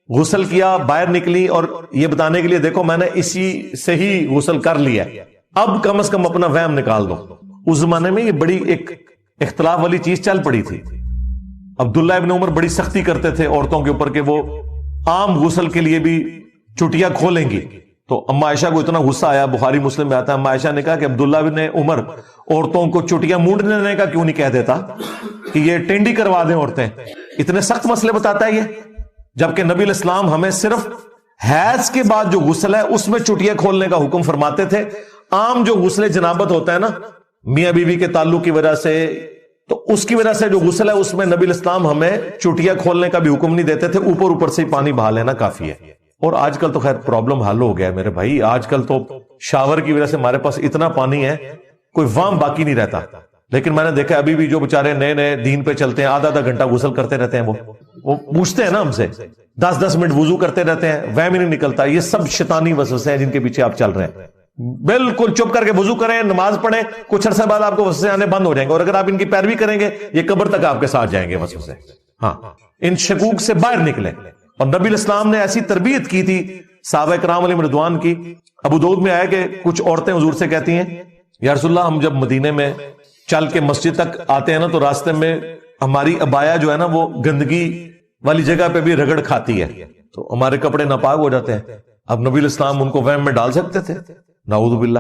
غسل کیا، باہر نکلی، اور یہ بتانے کے لیے دیکھو میں نے اسی سے ہی غسل کر لیا، اب کم از کم اپنا وہم نکال دو۔ اس زمانے میں یہ بڑی ایک اختلاف والی چیز چل پڑی تھی۔ عبداللہ ابن عمر بڑی سختی کرتے تھے عورتوں کے اوپر کہ وہ عام غسل کے لیے بھی چٹیاں کھولیں گی، تو اما عائشہ کو اتنا غصہ آیا، بخاری مسلم میں آتا ہے اما عائشہ نے کہا کہ عبداللہ ابن عمر عورتوں کو چٹیاں مونڈنے کا کیوں نہیں کہہ دیتا کہ یہ ٹینڈی کروا دیں عورتیں، اتنے سخت مسئلے بتاتا ہے یہ، جبکہ نبی علیہ السلام ہمیں صرف حیض کے بعد جو غسل ہے اس میں چٹیاں کھولنے کا حکم فرماتے تھے۔ عام جو غسل جنابت ہوتا ہے نا میاں بیوی کے تعلق کی وجہ سے، تو اس کی وجہ سے جو غسل ہے اس میں نبی علیہ السلام ہمیں چٹیاں کھولنے کا بھی حکم نہیں دیتے تھے، اوپر سے ہی پانی بہا لینا کافی ہے۔ اور آج کل تو خیر پرابلم حل ہو گیا ہے میرے بھائی، آج کل تو شاور کی وجہ سے ہمارے پاس اتنا پانی ہے کوئی وام باقی نہیں رہتا۔ لیکن میں نے دیکھا ابھی بھی جو بےچارے نئے نئے دین پہ چلتے ہیں آدھا گھنٹہ غسل کرتے رہتے ہیں، وہ پوچھتے ہیں نا ہم سے 10 منٹ وضو کرتے رہتے ہیں، وہم ہی نہیں نکلتا۔ یہ سب شیطانی وسوسے ہیں جن کے پیچھے آپ چل رہے ہیں۔ بالکل چپ کر کے وضو کریں، نماز پڑھیں، کچھ عرصے بعد آپ کو وسوسے آنے بند ہو جائیں گے، اور اگر آپ ان کی پیروی کریں گے یہ قبر تک آپ کے ساتھ جائیں گے وسوسے۔ ہاں، ان شکوک سے باہر نکلیں۔ اور نبی علیہ السلام نے ایسی تربیت کی تھی صحابہ کرام علیہم رضوان کی۔ ابو داؤد میں آیا کہ کچھ عورتیں حضور سے کہتی ہیں یا رسول اللہ ہم جب مدینے میں چل کے مسجد تک آتے ہیں نا تو راستے میں ہماری عبایا جو ہے نا وہ گندگی والی جگہ پہ بھی رگڑ کھاتی ہے، تو ہمارے کپڑے ناپاک ہو جاتے ہیں۔ اب نبی علیہ السلام ان کو وہم میں ڈال سکتے تھے؟ نعوذ باللہ۔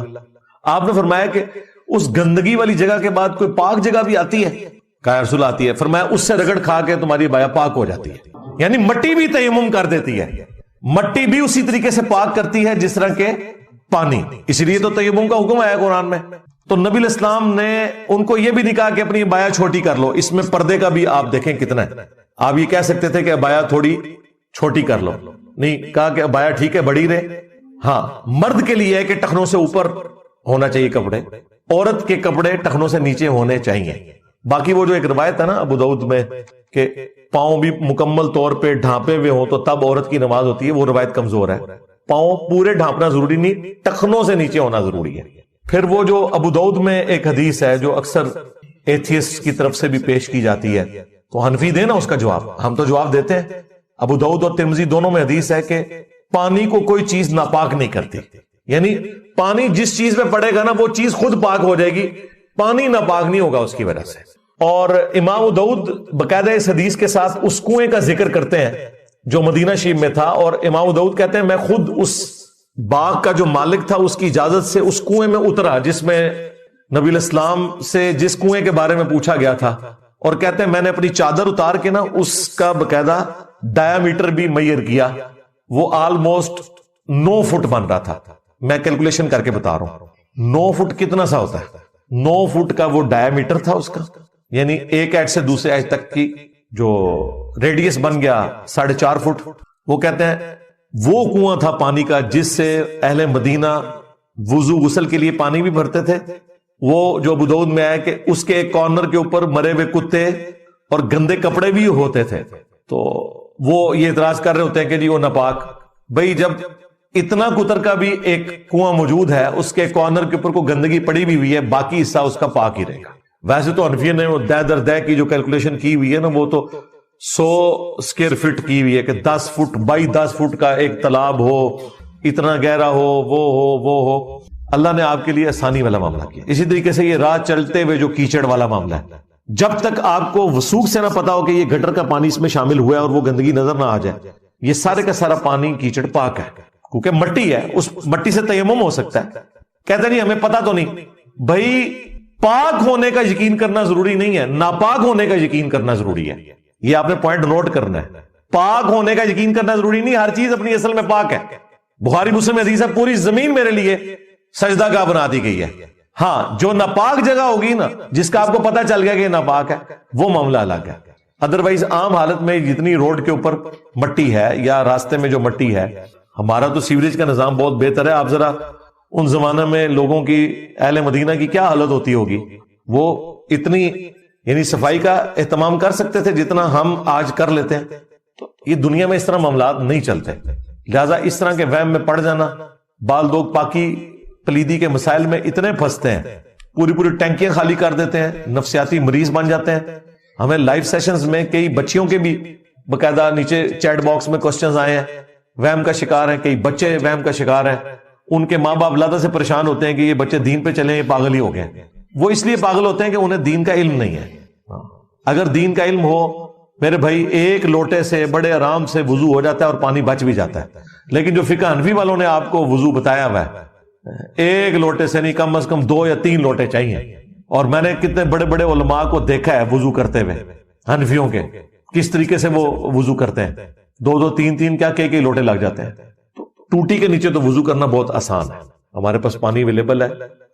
آپ نے فرمایا کہ اس گندگی والی جگہ کے بعد کوئی پاک جگہ بھی آتی ہے؟ کہا رسول آتی ہے۔ فرمایا اس سے رگڑ کھا کے تمہاری عبایا پاک ہو جاتی ہے، یعنی مٹی بھی تیمم کر دیتی ہے، مٹی بھی اسی طریقے سے پاک کرتی ہے جس طرح کے پانی، اس لیے تو تیمم کا حکم آیا قرآن میں۔ تو نبی علیہ السلام نے ان کو یہ بھی نہیں کہا کہ اپنی عبایا چھوٹی کر لو، اس میں پردے کا بھی آپ دیکھیں کتنا ہے۔ آپ یہ کہہ سکتے تھے کہ عبایا تھوڑی چھوٹی کر لو، نہیں، کہا کہ عبایا ٹھیک ہے بڑی رہے۔ ہاں، مرد کے لیے ہے کہ ٹخنوں سے اوپر ہونا چاہیے کپڑے، عورت کے کپڑے ٹخنوں سے نیچے ہونے چاہیے۔ باقی وہ جو ایک روایت ہے نا ابو داؤد میں کہ پاؤں بھی مکمل طور پہ ڈھانپے ہوئے ہوں تو تب عورت کی نماز ہوتی ہے، وہ روایت کمزور ہے۔ پاؤں پورے ڈھانپنا ضروری نہیں، ٹخنوں سے نیچے ہونا ضروری ہے۔ پھر وہ جو ابو داؤد میں ایک حدیث ہے جو اکثر ایتھیسٹ کی طرف سے بھی پیش کی جاتی ہے، تو حنفی دے نا اس کا جواب، ہم تو جواب دیتے ہیں۔ ابو داؤد اور ترمذی دونوں میں حدیث ہے کہ پانی کو کوئی چیز ناپاک نہیں کرتی، یعنی پانی جس چیز پہ پڑے گا نا وہ چیز خود پاک ہو جائے گی، پانی ناپاک نہیں ہوگا اس کی وجہ سے۔ اور امام داؤد باقاعدہ اس حدیث کے ساتھ اس کنویں کا ذکر کرتے ہیں جو مدینہ شریف میں تھا، اور امام داؤد کہتے ہیں میں خود اس باغ کا جو مالک تھا اس کی اجازت سے اس کنویں میں اترا جس میں نبی علیہ السلام سے جس کنویں کے بارے میں پوچھا گیا تھا، اور کہتے ہیں میں نے اپنی چادر اتار کے نا اس کا باقاعدہ ڈایا میٹر بھی میئر کیا، وہ آلموسٹ 9 فٹ بن رہا تھا۔ میں کیلکولیشن کر کے بتا رہا ہوں 9 فٹ کتنا سا ہوتا ہے، 9 فٹ کا وہ ڈایا میٹر تھا اس کا، یعنی ایک ایج سے دوسرے ایج تک کی جو ریڈیس بن گیا 4.5 فٹ۔ وہ کہتے ہیں وہ کنواں تھا پانی کا جس سے اہل مدینہ وضو غسل کے لیے پانی بھی بھرتے تھے۔ وہ جو ابو داؤد میں آیا کہ اس کے ایک کارنر کے اوپر مرے ہوئے کتے اور گندے کپڑے بھی ہوتے تھے، تو وہ یہ اعتراض کر رہے ہوتے ہیں کہ جی وہ ناپاک۔ بھئی جب اتنا کتر کا بھی ایک کنواں موجود ہے، اس کے کارنر کے اوپر کو گندگی پڑی بھی ہوئی ہے، باقی حصہ اس کا پاک ہی رہے گا۔ ویسے تو حنفیہ نے دے در دے کی جو کیلکولیشن کی ہوئی ہے نا وہ تو 100 اسکوائر فٹ کی ہوئی ہے کہ 10 فٹ بائی 10 فٹ کا ایک تالاب ہو، اتنا گہرا ہو، وہ ہو۔ اللہ نے آپ کے لیے آسانی والا معاملہ کیا۔ اسی طریقے سے یہ راہ چلتے ہوئے جو کیچڑ والا معاملہ ہے، جب تک آپ کو وثوق سے نہ پتا ہو کہ یہ گٹر کا پانی اس میں شامل ہوا ہے اور وہ گندگی نظر نہ آ جائے، یہ سارے کا سارا پانی کیچڑ پاک ہے کیونکہ مٹی ہے، اس مٹی سے تیمم ہو سکتا ہے۔ کہتے نہیں ہمیں پتا تو نہیں، بھائی پاک ہونے کا یقین کرنا ضروری نہیں ہے، ناپاک ہونے کا یقین کرنا ضروری ہے۔ یہ آپ نے پوائنٹ نوٹ کرنا ہے۔ پاک ہونے کا یقین کرنا ضروری نہیں، ہر چیز اپنی اصل میں پاک ہے. بخاری مسلم حدیث ہے پوری زمین میرے لیے سجدہ گاہ بنا دی گئی ہے. ہاں جو ناپاک جگہ ہوگی نا، جس کا آپ کو پتا چل گیا کہ یہ ناپاک ہے، وہ معاملہ الگ ہے. ادروائز عام حالت میں جتنی روڈ کے اوپر مٹی ہے یا راستے میں جو مٹی ہے، ہمارا تو سیوریج کا نظام بہت بہتر ہے. آپ ذرا ان زمانے میں لوگوں کی، اہل مدینہ کی کیا حالت ہوتی ہوگی، وہ اتنی یعنی صفائی کا اہتمام کر سکتے تھے جتنا ہم آج کر لیتے ہیں. تو یہ دنیا میں اس طرح معاملات نہیں چلتے. لہذا اس طرح کے وہم میں پڑ جانا، بعض لوگ پاکی پلیدی کے مسائل میں اتنے پھنستے ہیں، پوری پوری ٹینکیاں خالی کر دیتے ہیں، نفسیاتی مریض بن جاتے ہیں. ہمیں لائیو سیشنز میں کئی بچیوں کے بھی باقاعدہ نیچے چیٹ باکس میں کوسچنز آئے ہیں، وہم کا شکار ہیں، کئی بچے وہم کا شکار ہیں. ان کے ماں باپ لادہ سے پریشان ہوتے ہیں کہ یہ بچے دین پہ چلیں، یہ پاگل ہی ہو گئے. وہ اس لیے پاگل ہوتے ہیں کہ انہیں دین کا علم نہیں ہے. اگر دین کا علم ہو میرے بھائی، ایک لوٹے سے بڑے آرام سے وضو ہو جاتا ہے اور پانی بچ بھی جاتا ہے. لیکن جو فقہ حنفی والوں نے آپ کو وضو بتایا ہوا ہے، ایک لوٹے سے نہیں، کم از کم 2 یا 3 لوٹے چاہیے. اور میں نے کتنے بڑے بڑے علماء کو دیکھا ہے وضو کرتے ہوئے، حنفیوں کے، کس طریقے سے وہ وضو کرتے ہیں. 2 3 کیا کئی لوٹے لگ جاتے ہیں. تو ٹوٹی کے نیچے تو وضو کرنا بہت آسان ہے. ہمارے پاس پانی اویلیبل ہے،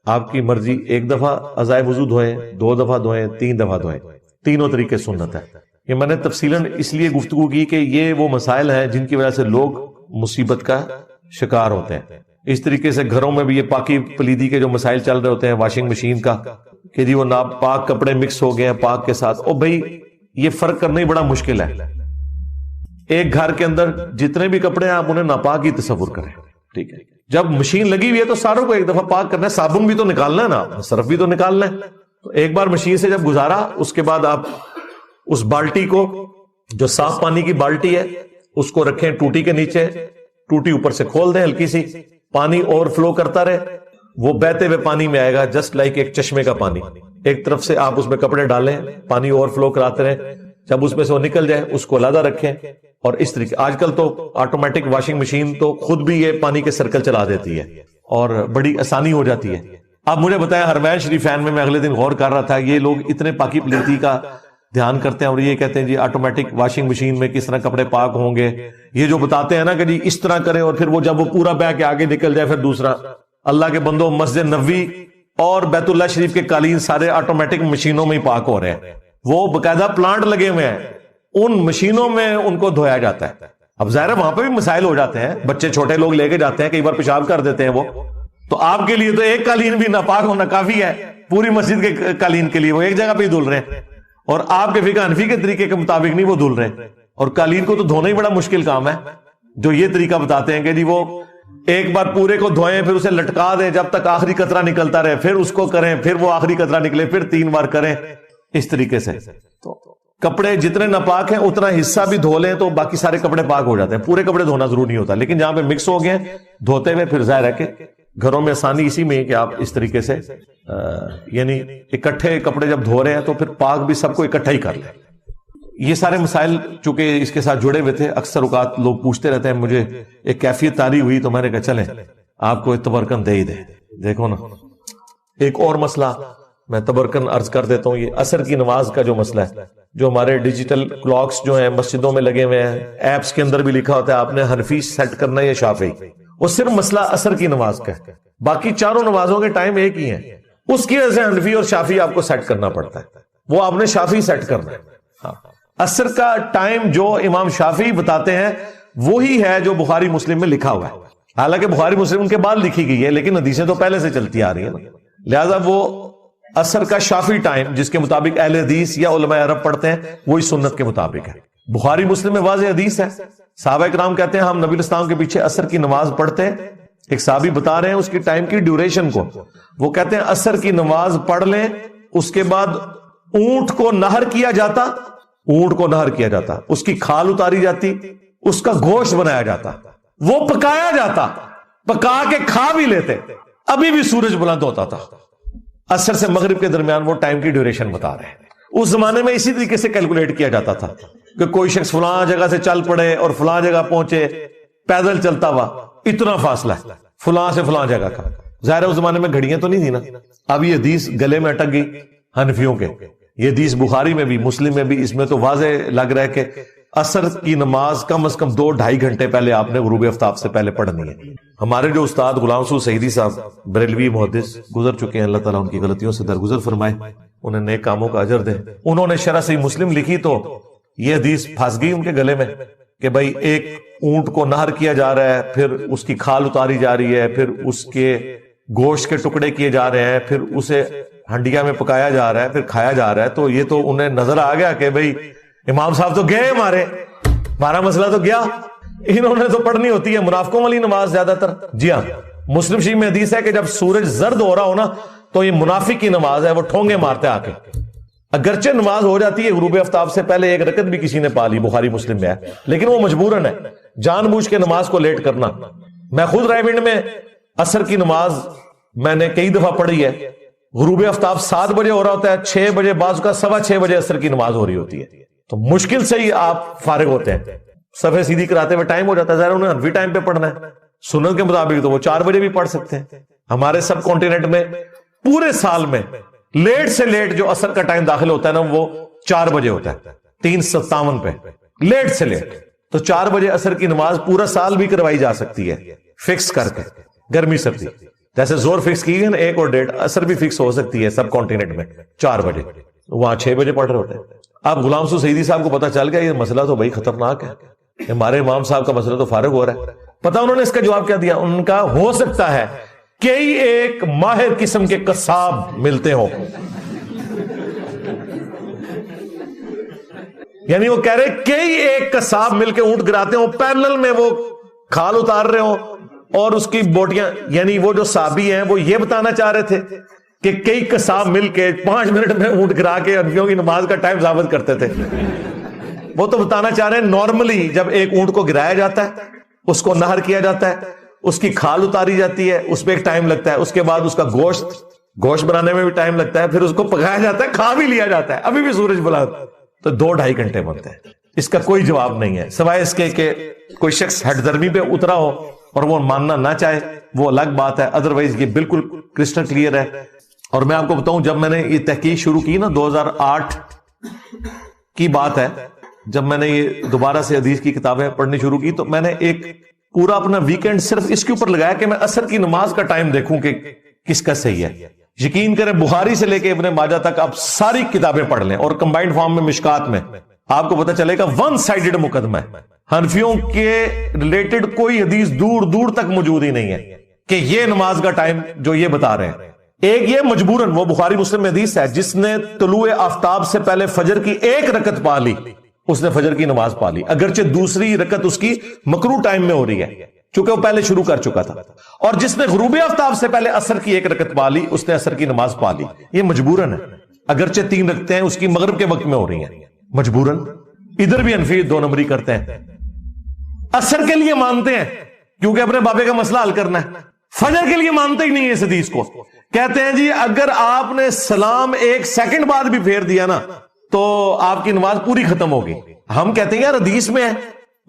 آپ کی مرضی، 1 دفعہ اعضائے وضو دھوئیں، 2 دفعہ دھوئیں، 3 دفعہ دھوئیں، تینوں طریقے سنت ہے. یہ میں نے تفصیلاً اس لیے گفتگو کی کہ یہ وہ مسائل ہیں جن کی وجہ سے لوگ مصیبت کا شکار ہوتے ہیں. اس طریقے سے گھروں میں بھی یہ پاکی پلیدی کے جو مسائل چل رہے ہوتے ہیں، واشنگ مشین کا کہ جی وہ ناپاک کپڑے مکس ہو گئے ہیں پاک کے ساتھ. او بھائی یہ فرق کرنا ہی بڑا مشکل ہے. ایک گھر کے اندر جتنے بھی کپڑے ہیں آپ انہیں ناپاک ہی تصور کریں. ٹھیک ہے، جب مشین لگی ہوئی ہے تو ساروں کو ایک دفعہ پاک کرنا ہے، صابن بھی تو نکالنا ہے نا، صرف بھی تو نکالنا ہے. تو ایک بار مشین سے جب گزارا، اس کے بعد آپ اس بالٹی کو، جو صاف پانی کی بالٹی ہے، اس کو رکھیں ٹوٹی کے نیچے، ٹوٹی اوپر سے کھول دیں ہلکی سی، پانی اوور فلو کرتا رہے، وہ بہتے ہوئے پانی میں آئے گا جسٹ لائک ایک چشمے کا پانی. ایک طرف سے آپ اس میں کپڑے ڈالیں، پانی اوور فلو کراتے رہیں، جب اس میں سے وہ نکل جائے اس کو علیحدہ رکھیں. اور اس طریقے آج کل تو آٹومیٹک واشنگ مشین تو خود بھی یہ پانی کے سرکل چلا دیتی ہے اور بڑی آسانی ہو جاتی ہے. اب مجھے بتایا حرمین شریفین میں اگلے دن غور کر رہا تھا، یہ لوگ اتنے پاکی پلیتی کا دھیان کرتے ہیں اور یہ کہتے ہیں جی آٹومیٹک واشنگ مشین میں کس طرح کپڑے پاک ہوں گے. یہ جو بتاتے ہیں نا کہ جی اس طرح کریں، اور پھر وہ جب وہ پورا بہ کے آگے نکل جائے پھر دوسرا. اللہ کے بندوں، مسجد نبوی اور بیت اللہ شریف کے قالین سارے آٹومیٹک مشینوں میں ہی پاک ہو رہے ہیں. وہ باقاعدہ پلانٹ لگے ہوئے ہیں، ان مشینوں میں ان کو دھویا جاتا ہے. اب ظاہر ہے وہاں پہ بھی مسائل ہو جاتے ہیں، بچے چھوٹے لوگ لے کے جاتے ہیں، کئی بار پیشاب کر دیتے ہیں وہ. تو آپ کے لیے تو ایک قالین بھی ناپاک ہونا کافی ہے، پوری مسجد کے قالین کے لیے وہ ایک جگہ پہ ہی دھل رہے ہیں، اور آپ کے فقہ حنفی کے طریقے کے مطابق نہیں وہ دھل رہے ہیں. اور قالین کو تو دھونا ہی بڑا مشکل کام ہے. جو یہ طریقہ بتاتے ہیں کہ جی وہ ایک بار پورے کو دھوئیں، پھر اسے لٹکا دیں جب تک آخری قطرہ نکلتا رہے، پھر اس کو کریں، پھر وہ آخری قطرہ نکلے، پھر 3 بار کریں، اس طریقے سے. تو کپڑے جتنے ناپاک ہیں اتنا حصہ بھی دھو لیں تو باقی سارے کپڑے پاک ہو جاتے ہیں. پورے کپڑے دھونا ضروری نہیں ہوتا، لیکن جہاں پہ مکس ہو گئے دھوتے ہوئے پھر ظاہر ہے کہ گھروں میں آسانی اسی میں ہے کہ آپ اس طریقے سے یعنی اکٹھے کپڑے جب دھو رہے ہیں تو پھر پاک بھی سب کو اکٹھا ہی کر لیں. یہ سارے مسائل چونکہ اس کے ساتھ جڑے ہوئے تھے، اکثر اوقات لوگ پوچھتے رہتے ہیں. مجھے ایک کیفیت طاری ہوئی تو میں نے کہا چلیں آپ کو تبرکن دے ہی دے. دیکھو نا، ایک اور مسئلہ میں تبرکن عرض کر دیتا ہوں. یہ عصر کی نماز کا جو مسئلہ ہے، جو ہمارے ڈیجیٹل کلاکس جو ہیں مسجدوں میں لگے ہوئے ہیں، ایپس کے اندر بھی لکھا ہوتا ہے آپ نے حنفی سیٹ کرنا ہے یا شافعی. وہ صرف مسئلہ عصر کی نماز کا ہے، باقی چاروں نمازوں کے ٹائم ایک ہی ہیں. اس کی وجہ سے حنفی اور شافعی آپ کو سیٹ کرنا پڑتا ہے، وہ آپ نے شافعی سیٹ کرنا ہے. ہاں، عصر کا ٹائم جو امام شافعی بتاتے ہیں وہی ہے جو بخاری مسلم میں لکھا ہوا ہے. حالانکہ بخاری مسلم ان کے بعد لکھی گئی ہے، لیکن حدیثیں تو پہلے سے چلتی آ رہی ہیں نا. لہذا وہ عصر کا شافعی ٹائم جس کے مطابق اہل حدیث یا علماء عرب پڑھتے ہیں وہی سنت کے مطابق ہے. بخاری مسلم میں واضح حدیث ہے، صحابہ کرام کہتے ہیں ہم نبی الاسلام کے پیچھے عصر کی نماز پڑھتے ہیں. ایک صحابی بتا رہے ہیں اس کی ٹائم کی ڈیوریشن کو، وہ کہتے ہیں عصر کی نماز پڑھ لیں، اس کے بعد اونٹ کو نہر کیا جاتا، اونٹ کو نہر کیا جاتا، اس کی کھال اتاری جاتی، اس کا گوشت بنایا جاتا، وہ پکایا جاتا، پکا کے کھا بھی لیتے، ابھی بھی سورج بلند ہوتا تھا. عصر سے مغرب کے درمیان وہ ٹائم کی ڈیوریشن بتا رہے ہیں. اس زمانے میں اسی طریقے سے کیلکولیٹ کیا جاتا تھا کہ کوئی شخص فلاں جگہ سے چل پڑے اور فلاں جگہ پہنچے پیدل چلتا ہوا، اتنا فاصلہ ہے فلاں سے فلاں جگہ کا. ظاہر اس زمانے میں گھڑیاں تو نہیں تھی نا. اب یہ حدیث گلے میں اٹک گئی حنفیوں کے. یہ حدیث بخاری میں بھی مسلم میں بھی اس میں تو واضح لگ رہا ہے کہ عصر کی نماز کم از کم 2-2.5 گھنٹے پہلے آپ نے غروب آفتاب سے پہلے پڑھنی ہے۔ ہمارے جو استاد غلام رسول سعیدی صاحب بریلوی محدث گزر چکے ہیں، اللہ تعالیٰ ان کی غلطیوں سے درگزر فرمائے، انہیں نیک کاموں کا اجر دے۔ انہوں نے شرح صحیح مسلم لکھی تو یہ حدیث پھنس گئی ان کے گلے میں کہ بھائی ایک اونٹ کو نہر کیا جا رہا ہے، پھر اس کی کھال اتاری جا رہی ہے، پھر اس کے گوشت کے ٹکڑے کیے جا رہے ہیں، پھر اسے ہنڈیا میں پکایا جا رہا ہے، پھر کھایا جا رہا ہے۔ تو یہ تو انہیں نظر آ گیا کہ بھئی امام صاحب تو گئے، ہمارا مسئلہ تو گیا، انہوں نے تو پڑھنی ہوتی ہے منافقوں والی نماز زیادہ تر۔ جی ہاں، مسلم شریف میں حدیث ہے کہ جب سورج زرد ہو رہا ہو نا تو یہ منافق کی نماز ہے، وہ ٹھونگے مارتے آ کے۔ اگرچہ نماز ہو جاتی ہے غروب آفتاب سے پہلے 1 رکعت بھی کسی نے پا لی، بخاری مسلم میں ہے، لیکن وہ مجبوراً ہے، جان بوجھ کے نماز کو لیٹ کرنا۔ میں خود رائے میں عصر کی نماز میں نے کئی دفعہ پڑھی ہے، غروب آفتاب 7 بجے ہو رہا ہوتا ہے، 6 بجے، بعض کا 6:15 بجے عصر کی نماز ہو رہی ہوتی ہے، تو مشکل سے ہی آپ فارغ ہوتے ہیں، صفحے سیدھی کراتے ہوئے ٹائم ہو جاتا ہے، ظاہر انہیں حنفی ٹائم پہ پڑھنا ہے، سنت کے مطابق تو وہ 4 بجے بھی پڑھ سکتے ہیں۔ ہمارے سب کانٹیننٹ میں پورے سال میں لیٹ سے لیٹ جو عصر کا ٹائم داخل ہوتا ہے نا وہ 4 بجے ہوتا ہے، 3:57 پہ لیٹ سے لیٹ، تو 4 بجے عصر کی نماز پورا سال بھی کروائی جا سکتی ہے فکس کر کے، گرمی سردی جیسے زور فکس کی ہے نا 1 اور 1:30، عصر بھی فکس ہو سکتی ہے سب کانٹیننٹ میں 4 بجے، وہاں 6 بجے پڑھ رہے ہوتے ہیں۔ اب غلام رسول سعیدی صاحب کو پتا چل گیا یہ مسئلہ تو بھائی خطرناک ہے، ہمارے امام صاحب کا مسئلہ تو فارغ ہو رہا ہے۔ پتا انہوں نے اس کا جواب کیا دیا؟ ان کا ہو سکتا ہے کئی ایک ماہر قسم کے قصاب ملتے ہوں، یعنی وہ کہہ رہے کئی ایک قصاب مل کے اونٹ گراتے ہوں، پیرلل میں وہ کھال اتار رہے ہوں اور اس کی بوٹیاں، یعنی وہ جو صحابی ہیں وہ یہ بتانا چاہ رہے تھے کہ کئی قصاب مل کے 5 منٹ میں اونٹ گرا کے انبیوں کی نماز کا ٹائم ثابت کرتے تھے۔ وہ تو بتانا چاہ رہے ہیں نارملی جب ایک اونٹ کو گرایا جاتا ہے، اس کو نہر کیا جاتا ہے، اس کی کھال اتاری جاتی ہے، اس پہ ایک ٹائم لگتا ہے، اس کے بعد اس کا گوشت بنانے میں بھی ٹائم لگتا ہے، پھر اس کو پکایا جاتا ہے، کھا بھی لیا جاتا ہے، ابھی بھی سورج بلند، تو 2-2.5 گھنٹے بنتے ہیں۔ اس کا کوئی جواب نہیں ہے سوائے اس کے کہ کوئی شخص ہٹ درمی پہ اترا ہو اور وہ ماننا نہ چاہے، وہ الگ بات ہے، ادروائز یہ بالکل کرسٹل کلیئر ہے۔ اور میں آپ کو بتاؤں جب میں نے یہ تحقیق شروع کی نا 2008 کی بات ہے، جب میں نے یہ دوبارہ سے حدیث کی کتابیں پڑھنی شروع کی تو میں نے ایک پورا اپنا ویکینڈ صرف اس کے اوپر لگایا کہ میں عصر کی نماز کا ٹائم دیکھوں کہ کس کا صحیح ہے۔ یقین کریں بخاری سے لے کے ابن ماجہ تک آپ ساری کتابیں پڑھ لیں اور کمبائنڈ فارم میں مشکات میں، آپ کو پتہ چلے گا 1 سائیڈڈ مقدمہ ہے، حنفیوں کے ریلیٹڈ کوئی حدیث دور دور تک موجود ہی نہیں ہے کہ یہ نماز کا ٹائم جو یہ بتا رہے ہیں۔ ایک یہ مجبوراً وہ بخاری مسلم میں حدیث ہے، جس نے طلوع آفتاب سے پہلے فجر کی 1 رکعت پا لی اس نے فجر کی نماز پا لی، اگرچہ دوسری رکعت اس کی مکروہ ٹائم میں ہو رہی ہے چونکہ وہ پہلے شروع کر چکا تھا، اور جس نے غروب آفتاب سے پہلے عصر کی 1 رکعت پا لی اس نے عصر کی نماز پا لی۔ یہ مجبوراً ہے، اگرچہ 3 رکعتیں ہیں اس کی مغرب کے وقت میں ہو رہی ہیں، مجبوراً۔ ادھر بھی حنفی 2 نمبری کرتے ہیں، عصر کے لیے مانتے ہیں کیونکہ اپنے بابے کا مسئلہ حل کرنا ہے، فجر کے لیے مانتے ہی نہیں ہے اس حدیث کو، کہتے ہیں جی اگر آپ نے سلام 1 سیکنڈ بعد بھی پھیر دیا نا تو آپ کی نماز پوری ختم ہوگی۔ ہم کہتے ہیں یار حدیث میں ہے،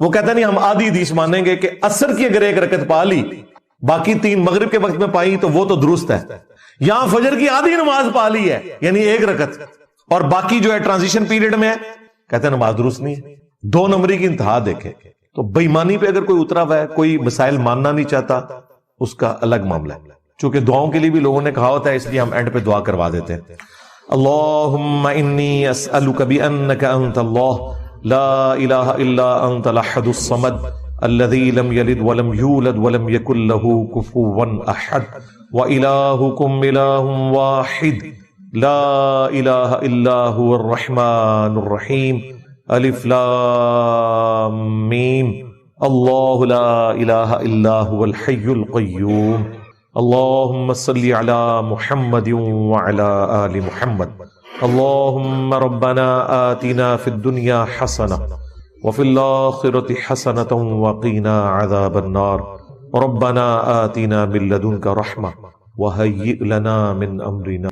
وہ کہتے ہیں نہیں ہم آدھی حدیث مانیں گے کہ عصر کی اگر 1 رکعت پا لی باقی 3 مغرب کے وقت میں پائی تو وہ تو درست ہے، یہاں فجر کی آدھی نماز پا لی ہے یعنی 1 رکعت اور باقی جو ہے ٹرانزیشن پیریڈ میں ہے، کہتے ہیں نماز درست نہیں ہے۔ 2 نمبری کی انتہا دیکھیں۔ تو بے ایمانی پہ اگر کوئی اترا ہوا ہے، کوئی مسائل ماننا نہیں چاہتا، اس کا الگ معاملہ ہے، چونکہ دعاؤں کے لیے بھی لوگوں نے کہا ہوتا ہے اس لیے ہم اینڈ پہ دعا کروا دیتے ہیں۔ اللہم انی اسألک بانک انت اللہ لا الہ الا انت الاحد الصمد الذی لم یلد ولم یولد ولم یکن له کفوا احد وإلہکم الہ واحد لا الہ الا هو الرحمن الرحیم الف لام میم اللہ لا الہ الا هو الحی القیوم اللہم صلی علی محمد وعلی آل محمد اللہم ربنا آتنا فی الدنیا حسنہ وفی الآخرة حسنة وقینا عذاب النار ربنا آتنا من لدنک رحمہ وہیئ لنا من امرنا